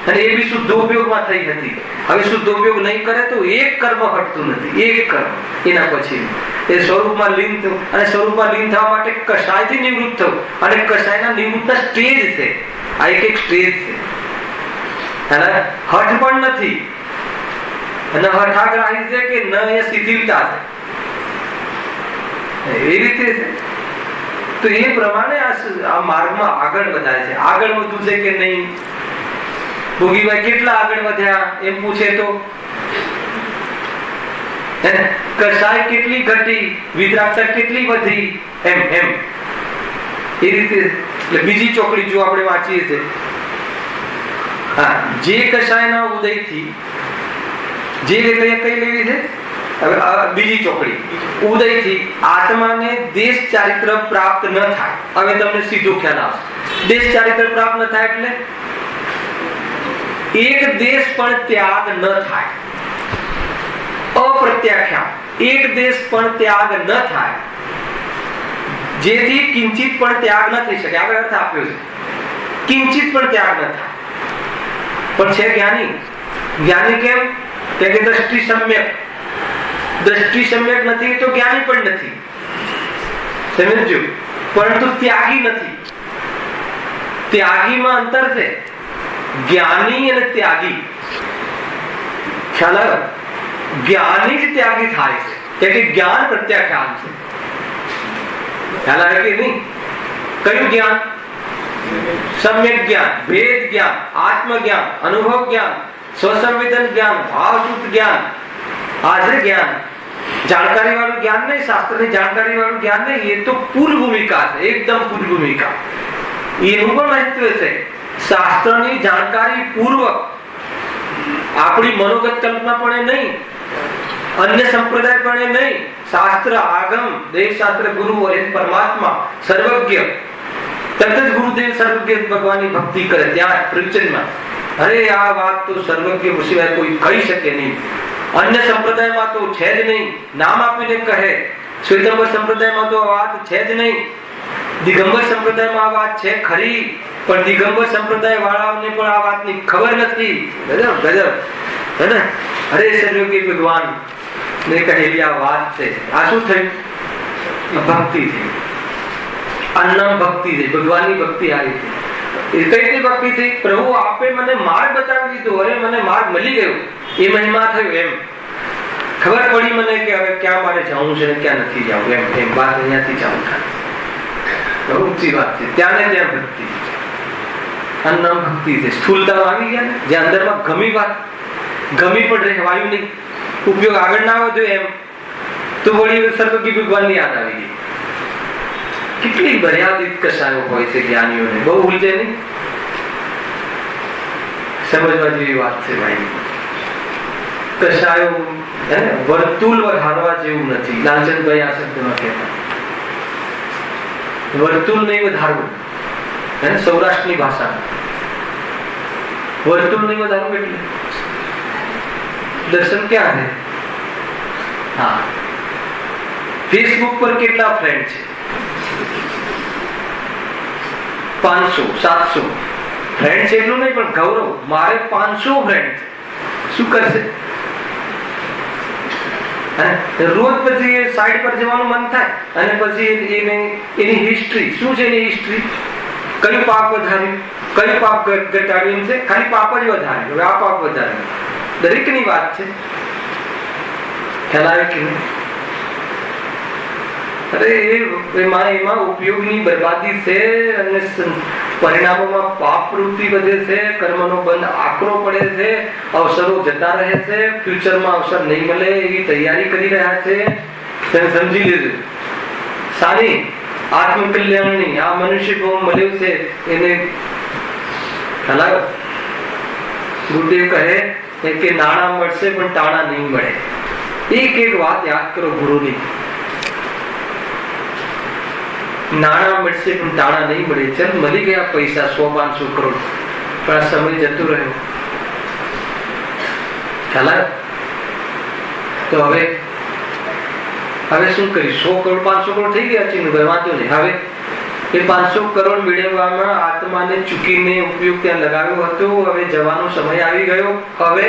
અને એ બી શુદ્ધોપયોગમાં થઈ હતી. હવે શુદ્ધોપયોગ નહીં કરે તો એક કર્મ હટતું નથી. એક કર્મ એના પછી એ સ્વરૂપમાં લીન થયું. અને સ્વરૂપમાં લીન થવા માટે કષાયથી નિવૃત્ત થવું. અને કષાયના નિવૃત્તના સ્ટેજ છે. આ એક સ્ટેજ છે. હઠ પણ નથી અને હઠાગ્રાહી છે કે ન એ શિથિલતા છે. એ રીતે છે. તો એ પ્રમાણે આ માર્ગમાં આગળ વધાય છે. આગળ વધવું છે કે નહીં ભોગીભાઈ કેટલા આગળ વધ્યા એમ પૂછે તો, કસાય કેટલી ઘટી, વિદ્રાક્ષા કેટલી વધી, એમ એ રીતે. બીજી ચોકડી જો આપણે વાંચીએ છીએ, જે કસાયના ઉદયથી, જે કઈ લેવી છે હવે બીજી ચોકડી, ઉદયથી આત્માને દેશ ચારિત્ર પ્રાપ્ત ન થાય. હવે તમને સીધો ખ્યાલ આવશે. દેશ ચારિત્ર પ્રાપ્ત ન થાય એટલે એક દેશ પણ ત્યાગ ન થાય, અપ્રત્યાખ્યાન, એક દેશ પણ ત્યાગ ન થાય, જેથી કિંચિત પણ ત્યાગ ન થઈ શકે. આપણે અર્થ આપ્યો છે, કિંચિત પણ ત્યાગ ન થાય. પણ છે જ્ઞાની. જ્ઞાની કેમ કે દ્રષ્ટિ સમ્યક. દ્રષ્ટિ સમ્યક નથી તો જ્ઞાની પણ નથી, સમજ્યો? પરંતુ ત્યાગી નથી. ત્યાગીમાં અંતર છે, જ્ઞાની અને ત્યાગી. ખ્યાલ આવ્યો? જ્ઞાની જ ત્યાગી થાય છે, કે જ્ઞાન પ્રત્યાખ્યાન છે. ખ્યાલ આવે કે નહીં? કયું જ્ઞાન? સમ્યક જ્ઞાન, ભેદ જ્ઞાન, આત્મ જ્ઞાન, અનુભવ જ્ઞાન, સ્વસંવેદન જ્ઞાન, ભાવશુદ્ધ જ્ઞાન. હાજર જ્ઞાન, જાણકારી વાળું જ્ઞાન નહીં, શાસ્ત્રની જાણકારી વાળું જ્ઞાન નહીં. એ તો પૂર્વ ભૂમિકા છે, એકદમ પૂર્વ ભૂમિકા. એનું પણ મહત્વ છે. શાસ્ત્રની જાણકારી પૂર્વક, આપણી મનોગત કલ્પના પણ નહીં, અન્ય સંપ્રદાય પણ નહીં. શાસ્ત્ર, આગમ, દેવશાસ્ત્ર, ગુરુ અને પરમાત્મા સર્વજ્ઞ. તરત જ ગુરુદેવ સર્વજ્ઞ ભગવાનની ભક્તિ કરે ત્યાં પ્રવચનમાં. અરે આ વાત તો સર્વજ્ઞ સિવાય કોઈ કહી શકે નહીં. અન્ય સંપ્રદાયમાં તો છે જ નહીં, નામ આપીને કહે. શ્વેતાંબર સંપ્રદાયમાં તો આ વાત છે જ નહીં. દિગંબર સંપ્રદાયમાં આ વાત છે ખરી, પણ દિગંબર સંપ્રદાય વાળાઓને પણ આ વાતની ખબર નથી. ગજબ ગજબ, હે ને? અરે સર્વજ્ઞ ભગવાન ને કહેલી આ વાત છે. આ શું થયું? ભક્તિ થઈ. અન્નમ ભક્તિ થઈ, ભગવાનની ભક્તિ આવી હતી. એ કઈ રીતે ભક્તિ થઈ? પ્રભુ આપે મને માર્ગ બતાવી દીધો, અરે મને માર્ગ મળી ગયો, એ મહિમા થયો. એમ ખબર પડી મને કે હવે ક્યાં મારે જવું છે ને ક્યાં નથી જવું. એમ વાત અહીંયાથી ચાલુ થાય. બહુ ઊંચી વાત છે. ત્યાં ને ત્યાં ભક્તિ, અન્નમ ભક્તિ છે. સ્થૂલતા આવી ગયા ને, જે અંદરમાં ગમી વાત, ગમી પણ રહેવાયું નહીં, ઉપયોગ આગળ ના વધ્યો એમ, તો વળી સર્વજ્ઞ ભગવાનની યાદ આવી ગઈ. કેટલી મર્યાદિત કસાયો હોય છે જ્ઞાનીઓને, બહુ ઉલજે નહીં. સમજવા જેવી વાત છે ભાઈ. કસાયો વર્તુળ વધારવા જેવું નથી. લાલચંદભાઈ આ શબ્દમાં કહેતા, વર્તુળ નહીં વધારવું. સૌરાષ્ટ્રની ભાષા વર્તુળ નહીં વધારવું એટલે દર્શન ક્યાં છે? હા, ફેસબુક પર કેટલા ફ્રેન્ડ છે? 500 700 ફ્રેન્ડ છે. એટલું નહીં, પણ ગૌરવ, મારે 500 ફ્રેન્ડ છે. શું કરશે? રોજ પછી સાઈડ પર જવાનું મન થાય, અને પછી એની હિસ્ટ્રી શું છે? એની હિસ્ટ્રી, કયું પાપ વધાર્યું, કયું પાપ ઘટાડ્યું છે? ખાલી પાપ જ વધાર્યું, હવે આ પાપ વધાર્યું. દરેકની વાત છે. ખ્યાલ આવે કે નહીં? અરે એમાં ઉપયોગની બરબાદી છે, અને પરિણામોમાં પાપ વૃત્તિ વધે છે, કર્મનો બંધ આકરો પડે છે, અવસરો જતા રહે છે, ફ્યુચરમાં અવસર નહીં મળે એવી તૈયારી કરી રહ્યા છે. સમજી લેજો. સારી આત્મકલ્યાણની આ મનુષ્ય ભોગ મળ્યું છે એને ખ્યાલ. ગુરુદેવ કહે કે નાણાં મળશે પણ ટાણા નહીં મળે. એક એક વાત યાદ કરો ગુરુની. નાણાં મળશે પણ ટાણા નહીં મળે. ચલ મળી ગયા પૈસા 100-500 કરોડ, પણ આ સમય જતો રહ્યો. ખ્યાલ. તો હવે શું કરી? 100 કરોડ 500 કરોડ થઈ ગયા ચીનુભાઈ, વાંધો નહીં. હવે એ 500 કરોડ મેળવવામાં આત્માને ચૂકીને ઉપયોગ ત્યાં લગાવ્યો હતો. હવે જવાનો સમય આવી ગયો. હવે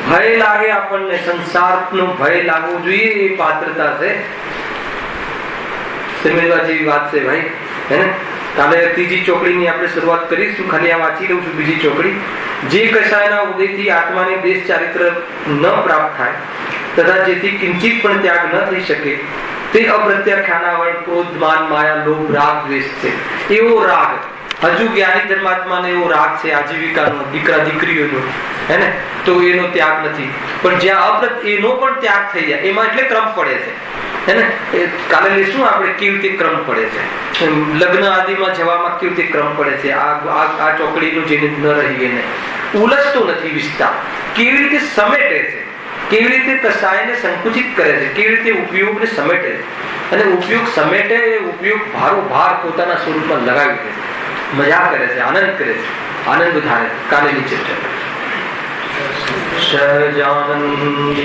ભય લાગે આપણને, સંસારનો ભય લાગવો જોઈએ, એ પાત્રતા છે. સમજવા જેવી વાત છે ભાઈ, હે ને? કાલે ત્રીજી ચોકડીની આપણે શરૂઆત કરીશું. ખાલી આ વાંચી લઉં છું. બીજી ચોકડી, જે કસાયના ઉદયથી આત્માને દેશ ચારિત્ર ન પ્રાપ્ત થાય તથા જેથી કિંચિત પણ ત્યાગ ન થઈ શકે, તે અપ્રત્યાખ્યાનાવળ ક્રોધ, માન, માયા, લોભ, રાગ, દ્વેષ છે. એવો રાગ હજુ જ્ઞાની ધર્માત્માને એવો રાગ છે આજીવિકાનો, દીકરા દીકરીઓનો, હે ને, તો એનો ત્યાગ નથી. પણ જ્યાં એનો પણ ત્યાગ થઈ જાય, એમાં એટલે ક્રમ પડે છે, હે ને. કાલે લઈશું આપણે કેવી રીતે ક્રમ પડે છે, લગ્ન આદિમાં જવામાં કેવી રીતે ક્રમ પડે છે. આ ચોકડીનું જેને ન રહી એને ઉલસતો નથી વિસ્તાર, કેવી રીતે સમેટે છે, કેવી રીતે કસાયને સંકુચિત કરે છે, કેવી રીતે ઉપયોગને સમેટે છે. અને ઉપયોગ સમેટે, ઉપયોગ ભારોભાર પોતાના સ્વરૂપમાં લગાવી દે છે, મજા કરે છે, આનંદ કરે છે, આનંદ ધારે. કાલે નીચે સહજાનંદી